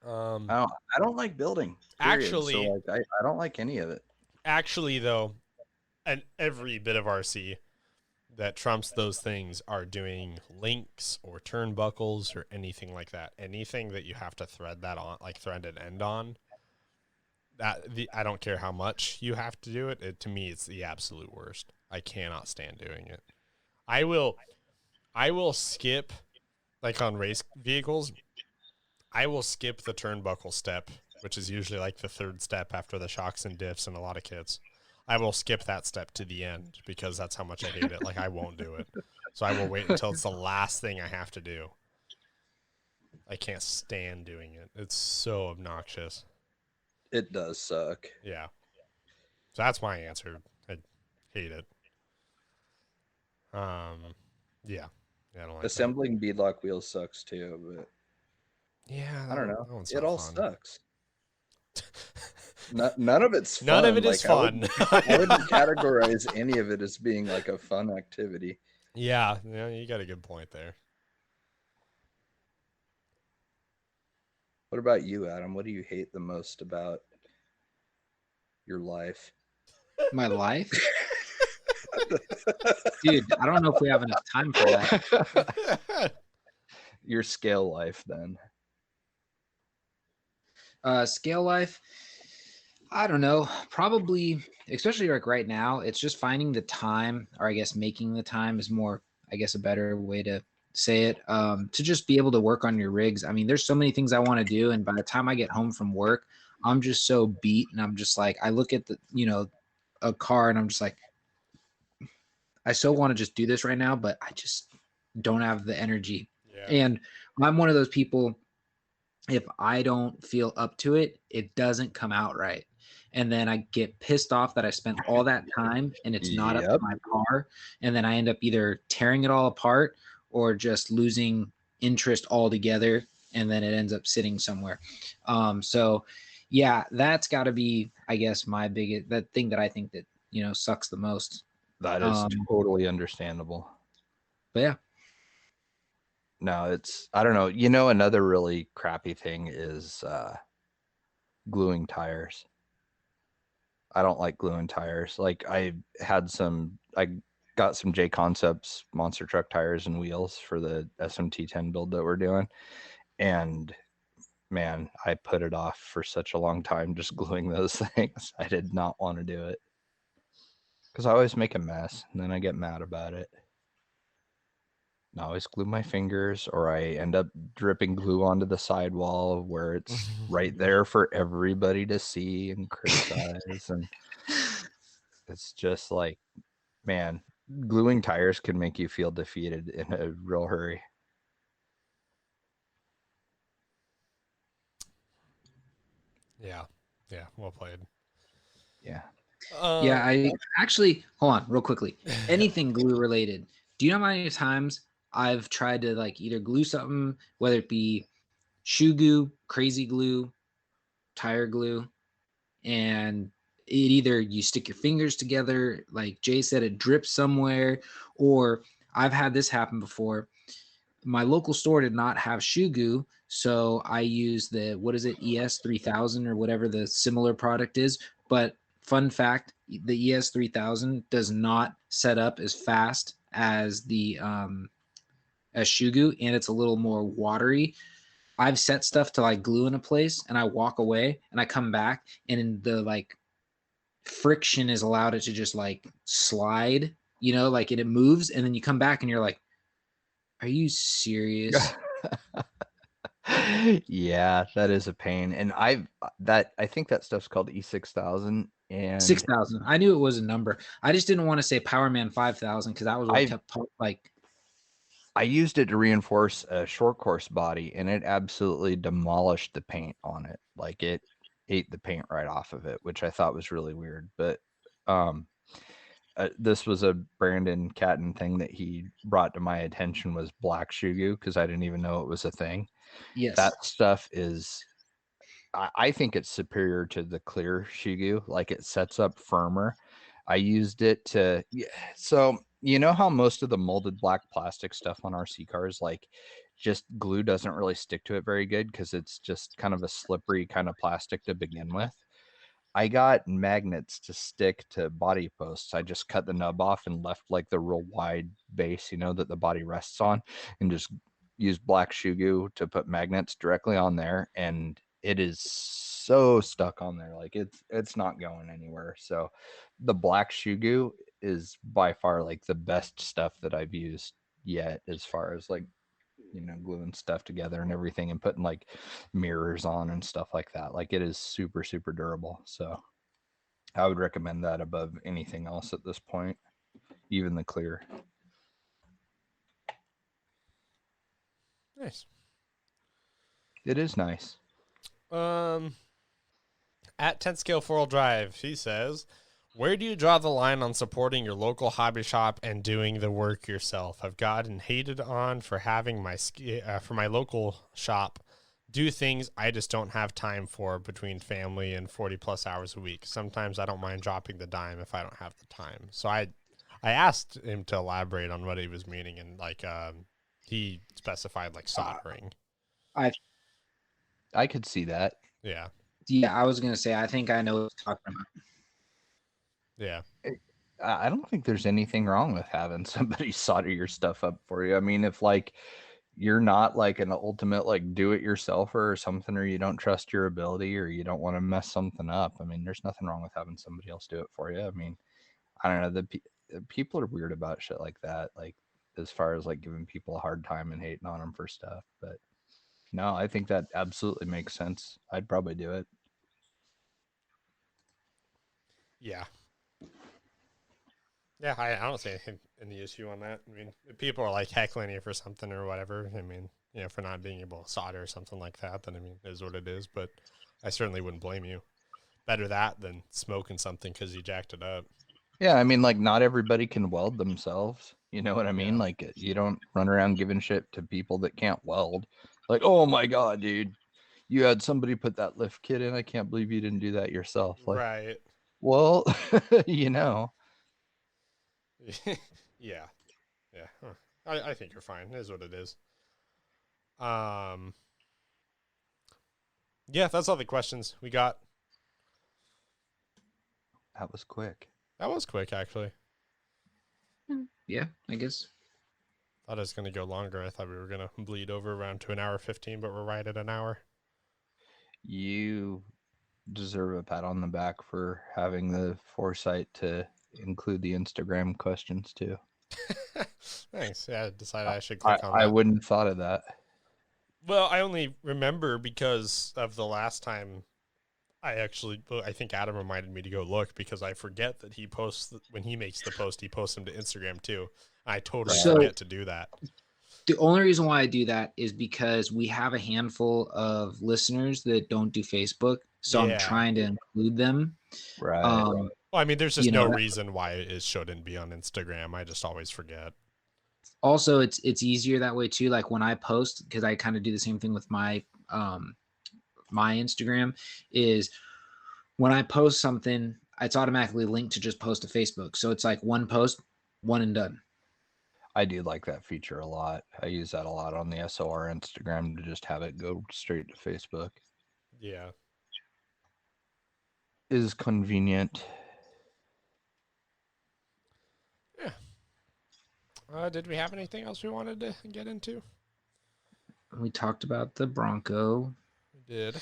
I don't like building. Period. Actually, so like, I don't like any of it. Actually, though, and every bit of RC that trumps those things are doing links or turnbuckles or anything like that. Anything that you have to thread that on, like thread an end on. I don't care how much you have to do it. To me, it's the absolute worst. I cannot stand doing it. I will skip, like on race vehicles, I will skip the turnbuckle step, which is usually like the third step after the shocks and diffs in a lot of kits. I will skip that step to the end because that's how much I hate it. Like I won't do it. So I will wait until it's the last thing I have to do. I can't stand doing it. It's so obnoxious. It does suck. Yeah. So that's my answer. I hate it. Yeah. I don't like Assembling beadlock wheels sucks too, but Yeah, I don't know. that one's It not all fun. sucks. None of it's fun. None of it is I fun. wouldn't categorize any of it as being like a fun activity. Yeah, you got a good point there. What about you, Adam? What do you hate the most about your life? My life? Dude, I don't know if we have enough time for that. Your scale life, then. Scale life, I don't know. Probably, especially like right now, it's just finding the time, or I guess making the time is more, I guess, a better way to say it. To just be able to work on your rigs. I mean, there's so many things I want to do, and by the time I get home from work, I'm just so beat, and I'm just like, I look at a car, and I'm just like, I so want to just do this right now, but I just don't have the energy. Yeah. And I'm one of those people, if I don't feel up to it, it doesn't come out right. And then I get pissed off that I spent all that time and it's not up to Yep. my par. And then I end up either tearing it all apart or just losing interest altogether. And then it ends up sitting somewhere. So yeah, that's got to be, I guess, my biggest, that thing that I think that, sucks the most. That is totally understandable. But yeah. No, I don't know. Another really crappy thing is gluing tires. I don't like gluing tires. Like I got some J Concepts monster truck tires and wheels for the SMT10 build that we're doing. And man, I put it off for such a long time just gluing those things. I did not want to do it. Because I always make a mess and then I get mad about it. I always glue my fingers, or I end up dripping glue onto the sidewall where it's right there for everybody to see and criticize. And it's just like, man, gluing tires can make you feel defeated in a real hurry. Yeah. Well played. Yeah. Yeah, I actually hold on real quickly. Anything glue related. Do you know how many times I've tried to like either glue something, whether it be shoe glue, crazy glue, tire glue, and it either you stick your fingers together, like Jay said, it drips somewhere, or I've had this happen before. My local store did not have shoe glue, so I used the ES3000 or whatever the similar product is. But fun fact, the ES3000 does not set up as fast as the as shoe glue, and it's a little more watery. I've set stuff to like glue in a place, and I walk away, and I come back, and in the like friction has allowed it to just like slide, like it moves, and then you come back, and you're like, are you serious? Yeah, that is a pain. And I think that stuff's called E6000 and 6,000. I knew it was a number. I just didn't want to say Powerman 5,000 because that was what kept like. I used it to reinforce a short course body, and it absolutely demolished the paint on it. Like it ate the paint right off of it, which I thought was really weird. But this was a Brandon Catton thing that he brought to my attention was black shoe glue, because I didn't even know it was a thing. Yes. That stuff is, I think it's superior to the clear shoe glue. Like it sets up firmer. I used it to, so you know how most of the molded black plastic stuff on RC cars, like just glue doesn't really stick to it very good because it's just kind of a slippery kind of plastic to begin with. I got magnets to stick to body posts. I just cut the nub off and left like the real wide base, that the body rests on, and just used black shoe glue to put magnets directly on there. And it is so stuck on there. Like it's not going anywhere. So the black shoe glue is by far like the best stuff that I've used yet, as far as like, gluing stuff together and everything, and putting like mirrors on and stuff like that. Like it is super, super durable. So I would recommend that above anything else at this point, even the clear. Nice. It is nice. At 10 scale 4-wheel drive, he says, where do you draw the line on supporting your local hobby shop and doing the work yourself? I've gotten hated on for having my local shop do things I just don't have time for between family and 40 plus hours a week. Sometimes I don't mind dropping the dime if I don't have the time. So I asked him to elaborate on what he was meaning, and like he specified like soldering. I could see that. Yeah. Yeah, I was gonna say I think I know what you're talking about. Yeah. I don't think there's anything wrong with having somebody solder your stuff up for you. I mean, if like you're not like an ultimate like do it yourselfer or something, or you don't trust your ability, or you don't want to mess something up, I mean, there's nothing wrong with having somebody else do it for you. I mean, I don't know, the people are weird about shit like that, like as far as like giving people a hard time and hating on them for stuff. But no, I think that absolutely makes sense. I'd probably do it. Yeah. Yeah, I don't see any issue on that. I mean, if people are like heckling you for something or whatever, I mean, you know, for not being able to solder or something like that, then I mean, it is what it is. But I certainly wouldn't blame you. Better that than smoking something because you jacked it up. Yeah, I mean, like not everybody can weld themselves. You know what I mean? Yeah. Like you don't run around giving shit to people that can't weld. Like, oh my god, dude, you had somebody put that lift kit in. I can't believe you didn't do that yourself. Like, Right. well, you know. Yeah. Yeah. Huh. I think you're fine. It is what it is. Yeah, that's all the questions we got. That was quick. That was quick, actually. Yeah, I guess. Thought it was going to go longer. I thought we were going to bleed over around to an hour 15, but we're right at an hour. You deserve a pat on the back for having the foresight to include the Instagram questions too. Thanks. Yeah, I decided I should click on that. I wouldn't have thought of that. Well, I only remember because of the last time I think Adam reminded me to go look because I forget that he posts, when he makes the post, he posts them to Instagram too. I totally forget to do that. The only reason why I do that is because we have a handful of listeners that don't do Facebook. So I'm trying to include them. Right. Well, I mean, there's just no reason why it shouldn't be on Instagram. I just always forget. Also, it's easier that way too. Like when I post, because I kind of do the same thing with my my Instagram, is when I post something, it's automatically linked to just post to Facebook. So it's like one post, one and done. I do like that feature a lot. I use that a lot on the SOR Instagram to just have it go straight to Facebook. Yeah. Is convenient. Yeah. Did we have anything else we wanted to get into? We talked about the Bronco. We did.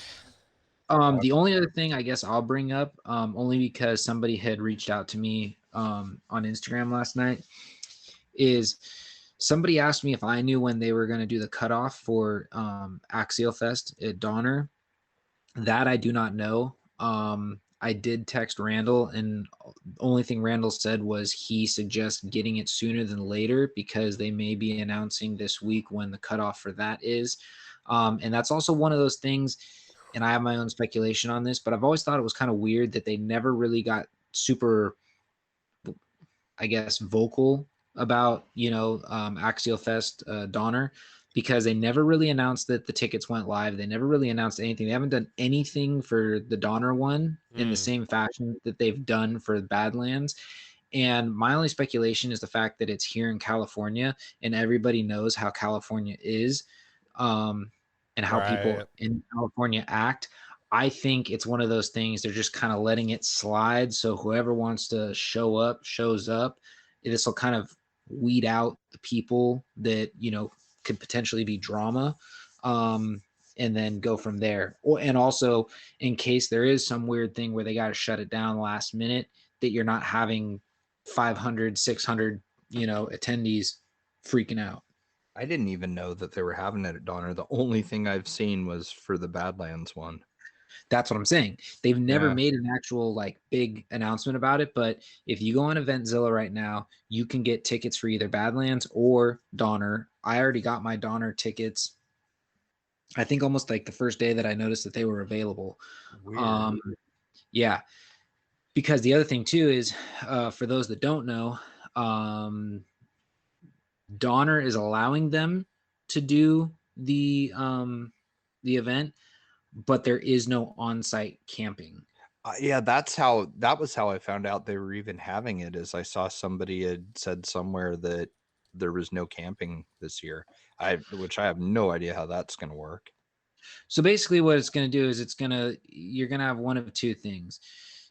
The only other thing I guess I'll bring up, only because somebody had reached out to me on Instagram last night, is somebody asked me if I knew when they were going to do the cutoff for Axial Fest at Donner. That I do not know. I did text Randall, and the only thing Randall said was he suggests getting it sooner than later because they may be announcing this week when the cutoff for that is. And that's also one of those things, and I have my own speculation on this, but I've always thought it was kind of weird that they never really got super, I guess, vocal about, Axial Fest Donner, because they never really announced that the tickets went live. They never really announced anything. They haven't done anything for the Donner one in the same fashion that they've done for Badlands. And my only speculation is the fact that it's here in California, and everybody knows how California is, and how people in California act. I think it's one of those things they're just kind of letting it slide. So whoever wants to show up, shows up. This will kind of weed out the people that, could potentially be drama, and then go from there. And also, in case there is some weird thing where they got to shut it down last minute, that you're not having 500, 600, attendees freaking out. I didn't even know that they were having it at Donner. The only thing I've seen was for the Badlands one. That's what I'm saying. They've never made an actual like big announcement about it, but if you go on Eventzilla right now, you can get tickets for either Badlands or Donner. I already got my Donner tickets. I think almost like the first day that I noticed that they were available. Weird. Yeah, because the other thing too is, for those that don't know, Donner is allowing them to do the the event, but there is no on-site camping. Yeah, that was how I found out they were even having it. Is I saw somebody had said somewhere that there was no camping this year. Which I have no idea how that's going to work. So basically what it's going to do is you're going to have one of two things.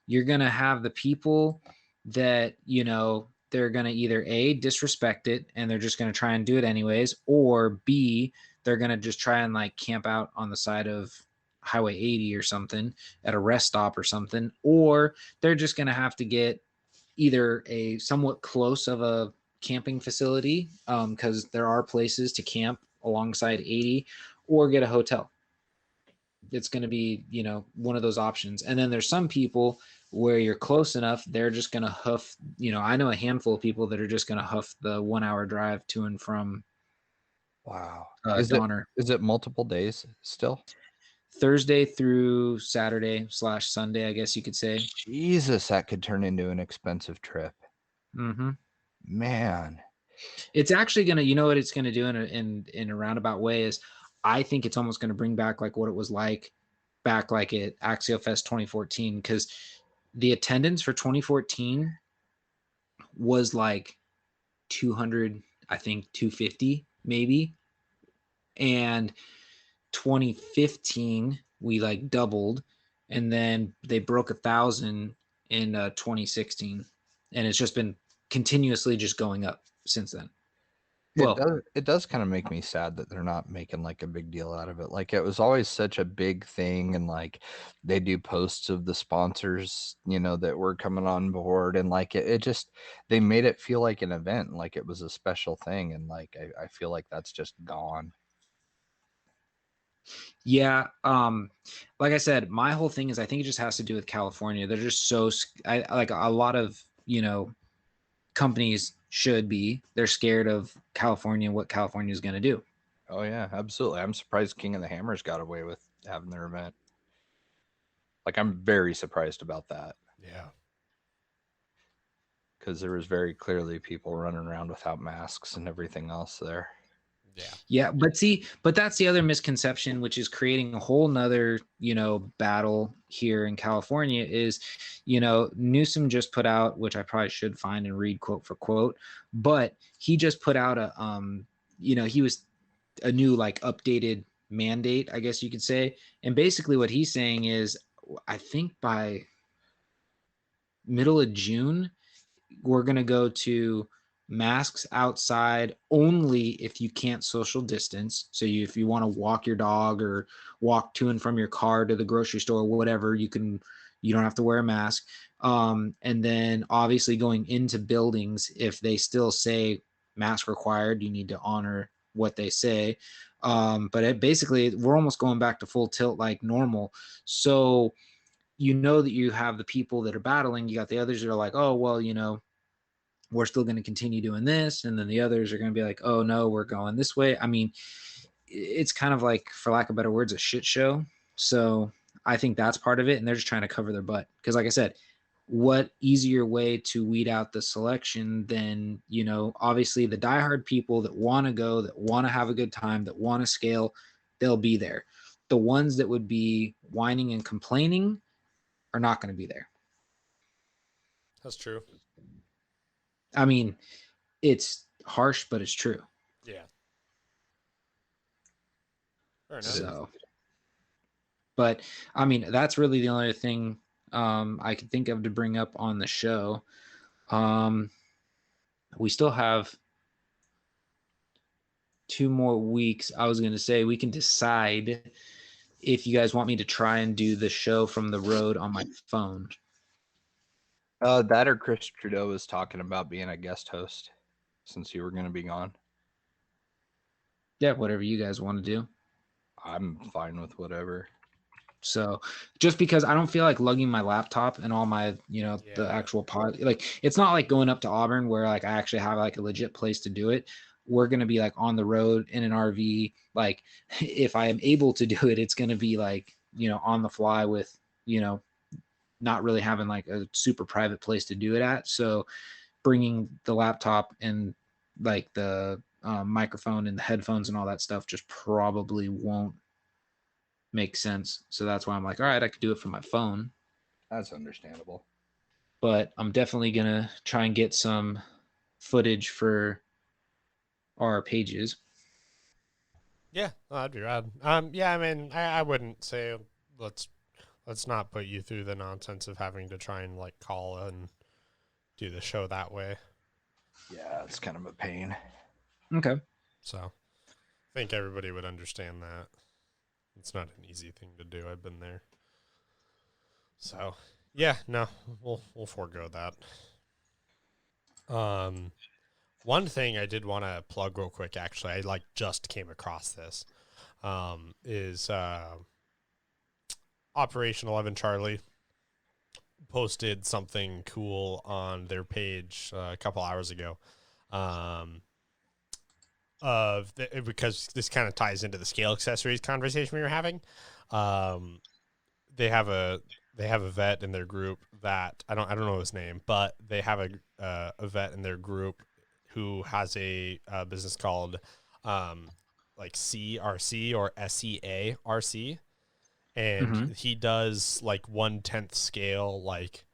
You're going to have the people that, they're going to either A, disrespect it and they're just going to try and do it anyways, or B, they're going to just try and like camp out on the side of Highway 80 or something at a rest stop or something, or they're just going to have to get either a somewhat close of a camping facility, because there are places to camp alongside 80, or get a hotel. It's going to be, one of those options. And then there's some people where you're close enough, they're just going to hoof, I know a handful of people that are just going to hoof the 1 hour drive to and from Wow. Donner. Is it multiple days still? Thursday through Saturday / Sunday, I guess you could say. Jesus, that could turn into an expensive trip. Mm-hmm. Man. It's actually going to, what it's going to do in a roundabout way is I think it's almost going to bring back like what it was like back like at Axial Fest 2014, because the attendance for 2014 was like 200, I think 250 maybe. And 2015 we like doubled, and then they broke 1,000 in 2016, and it's just been continuously just going up since then. It does kind of make me sad that they're not making like a big deal out of it. Like it was always such a big thing, and like they do posts of the sponsors, that were coming on board, and like it just they made it feel like an event, like it was a special thing, and like I feel like that's just gone. Yeah, like I said, my whole thing is I think it just has to do with California. They're just so I like a lot of, companies should be. They're scared of California and what California is going to do. Oh yeah, absolutely. I'm surprised King of the Hammers got away with having their event. Like I'm very surprised about that. Yeah. Because there was very clearly people running around without masks and everything else there. Yeah, but that's the other misconception, which is creating a whole nother, battle here in California is, Newsom just put out, which I probably should find and read quote for quote, but he just put out he was a new like updated mandate, I guess you could say. And basically what he's saying is, I think by middle of June, we're going to go to masks outside only if you can't social distance. So if you want to walk your dog or walk to and from your car to the grocery store or whatever, you don't have to wear a mask. And then obviously going into buildings, if they still say mask required, you need to honor what they say. But basically we're almost going back to full tilt like normal. So that you have the people that are battling, you got the others that are like, oh, well, we're still going to continue doing this. And then the others are going to be like, oh no, we're going this way. I mean, it's kind of like, for lack of better words, a shit show. So I think that's part of it. And they're just trying to cover their butt. Because like I said, what easier way to weed out the selection than, obviously the diehard people that want to go, that want to have a good time, that want to scale, they'll be there. The ones that would be whining and complaining are not going to be there. That's true. I mean, it's harsh, but it's true. Yeah. Fair enough. So, but I mean, that's really the only thing I could think of to bring up on the show. We still have 2 more weeks. I was going to say we can decide if you guys want me to try and do the show from the road on my phone. That or Chris Trudeau was talking about being a guest host since you were going to be gone. Yeah, whatever you guys want to do. I'm fine with whatever. So just because I don't feel like lugging my laptop and all my, the actual pod, like it's not like going up to Auburn where like I actually have like a legit place to do it. We're going to be like on the road in an RV. Like if I am able to do it, it's going to be like, on the fly with, not really having like a super private place to do it at. So bringing the laptop and like the microphone and the headphones and all that stuff just probably won't make sense. So that's why I'm like, all right, I could do it from my phone. That's understandable. But I'm definitely gonna try and get some footage for our pages. Yeah, that'd be rad. Yeah, I mean, I wouldn't say let's not put you through the nonsense of having to try and like call and do the show that way. Yeah, it's kind of a pain. Okay. So I think everybody would understand that. It's not an easy thing to do. I've been there. So yeah, no, we'll forego that. One thing I did want to plug real quick, actually, I like just came across this, is Operation 11 Charlie posted something cool on their page a couple hours ago. Because this kind of ties into the scale accessories conversation we were having. They have a vet in their group that I don't know his name, but they have a vet in their group who has a business called like CRC or SEARC, and he does like 1/10 scale like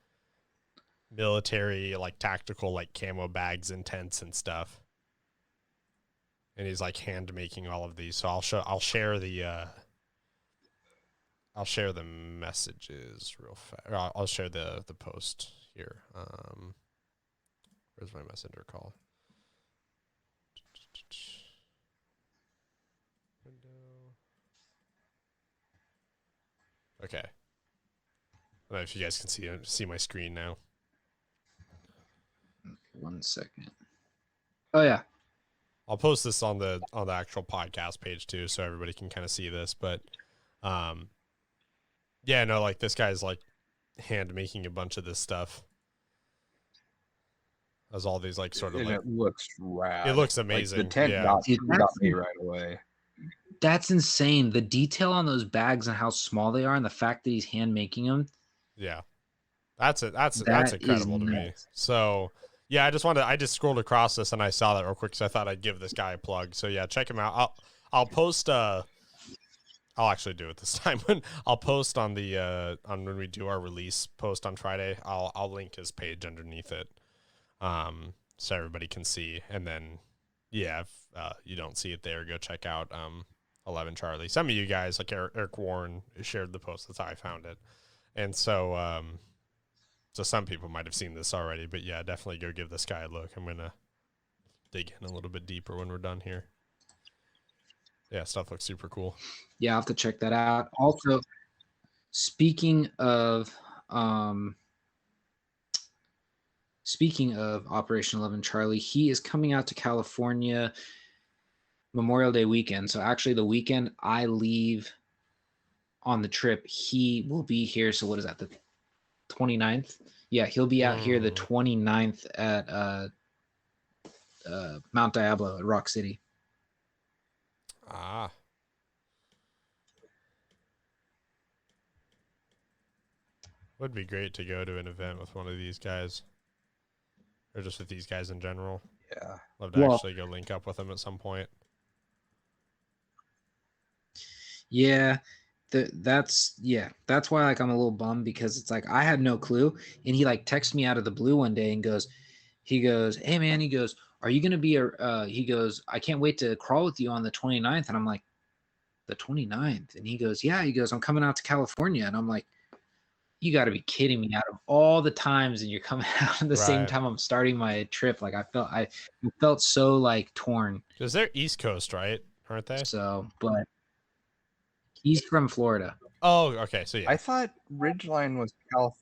military like tactical like camo bags and tents and stuff. And he's like hand making all of these. So I'll share the messages real fast. I'll share the post here. Where's my messenger call? Window. Okay. I don't know if you guys can see my screen now. 1 second. Oh yeah. I'll post this on the actual podcast page too, so everybody can kind of see this. But, yeah, no, like this guy's like hand making a bunch of this stuff. As all these like sort of And like it looks rad. it looks amazing. Like, the tent yeah. got me right away. That's insane. The detail on those bags and how small they are, and the fact that he's hand making them. Yeah, that's That incredible is to me. nuts. So yeah, I just scrolled across this and I saw that real quick, so I thought I'd give this guy a plug. So yeah, check him out. I'll post. I'll actually do it this time. When I'll post on the on when we do our release post on Friday. I'll link his page underneath it, so everybody can see. And then yeah, if you don't see it there, go check out 11 Charlie. Some of you guys, like Eric Warren, shared the post. That's how I found it. And so so some people might have seen this already, but yeah, definitely go give this guy a look. I'm gonna dig in a little bit deeper when we're done here. Yeah, stuff looks super cool. Yeah, I'll have to check that out. Also, speaking of Operation 11 Charlie, he is coming out to California Memorial Day weekend. So actually the weekend I leave on the trip, he will be here. So what is that, the 29th? Yeah, he'll be out here the 29th at Mount Diablo at Rock City. Ah. Would be great to go to an event with one of these guys. Or just with these guys in general. Yeah. Love to actually go link up with them at some point. Yeah, that's why like I'm a little bummed, because it's like I had no clue, and he like texted me out of the blue one day and he goes, hey man, he goes, are you gonna be he goes, I can't wait to crawl with you on the 29th. And I'm like, the 29th? And he goes, yeah, he goes, I'm coming out to California. And I'm like, you got to be kidding me. Out of all the times, and you're coming out at the same time I'm starting my trip. Like I felt so like torn. Because they're East Coast, right? Aren't they? So, but he's from Florida. Oh, okay. So yeah. I thought Ridgeline was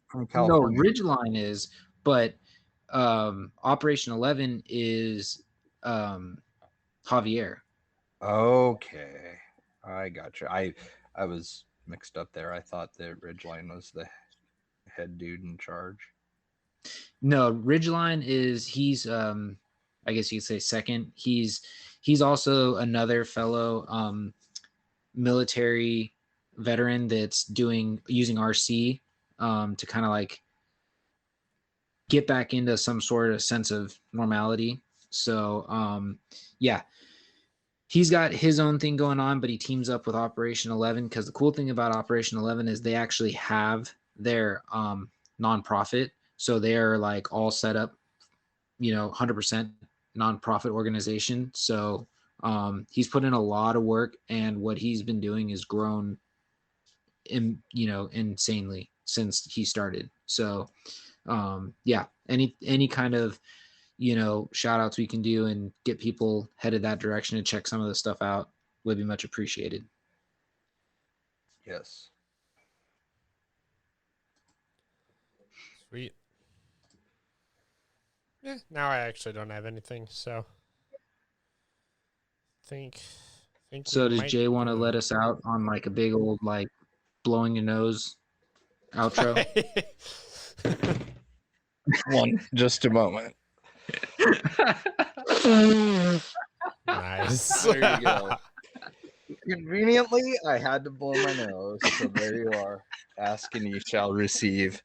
from California. No, Ridgeline is, but Operation 11 is Javier. Okay, I got you. I was mixed up there. I thought that Ridgeline was the head dude in charge. No, Ridgeline he's I guess you could say second. He's also another fellow military veteran that's using RC to kind of like get back into some sort of sense of normality. So yeah, he's got his own thing going on, but he teams up with Operation 11 because the cool thing about Operation 11 is they actually have their nonprofit. So they're like all set up, 100% nonprofit organization. So he's put in a lot of work, and what he's been doing is grown insanely since he started. So yeah, any kind of shout outs we can do and get people headed that direction to check some of the stuff out would be much appreciated. Yes. Sweet. Yeah, now I actually don't have anything, so think So does Jay want to let us out on like a big old like blowing your nose outro? Just a moment. Nice. There you go. Conveniently, I had to blow my nose, so there you are. Ask and ye shall receive.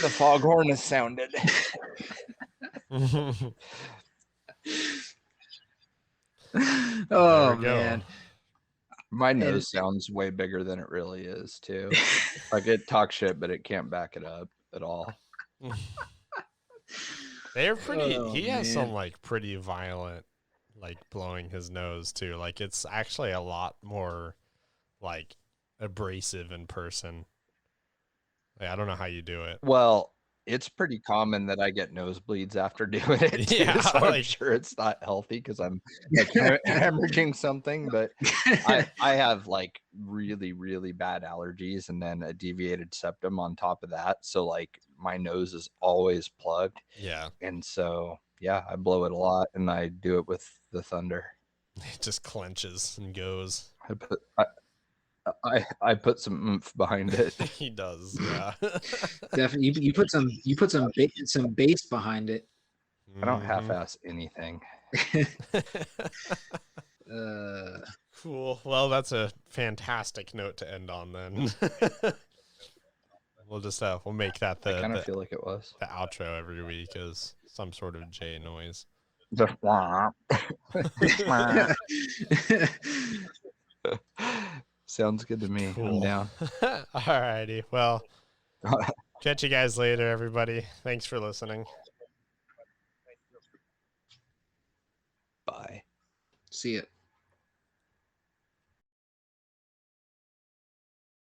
The foghorn has sounded. Oh man, my nose sounds way bigger than it really is too. Like it talks shit, but it can't back it up at all. They're pretty. Oh, he has man. some like pretty violent, like blowing his nose too. Like it's actually a lot more like abrasive in person. Like, I don't know how you do it. Well, it's pretty common that I get nosebleeds after doing it too, Yeah, so I'm like- sure it's not healthy because I'm like hemorrhaging something. But I have like really, really bad allergies and then a deviated septum on top of that. So like my nose is always plugged. Yeah, And so, yeah, I blow it a lot and I do it with the thunder. it just clenches and goes. I put some oomph behind it. He does. Yeah. Definitely, you put some bass behind it. I don't half-ass anything. Cool. Well, that's a fantastic note to end on then. We'll just we'll make that I kind of feel like it was the outro every week is some sort of J noise. Sounds good to me. Cool. I'm down. Alrighty. Well, catch you guys later, everybody. Thanks for listening. Bye. See it.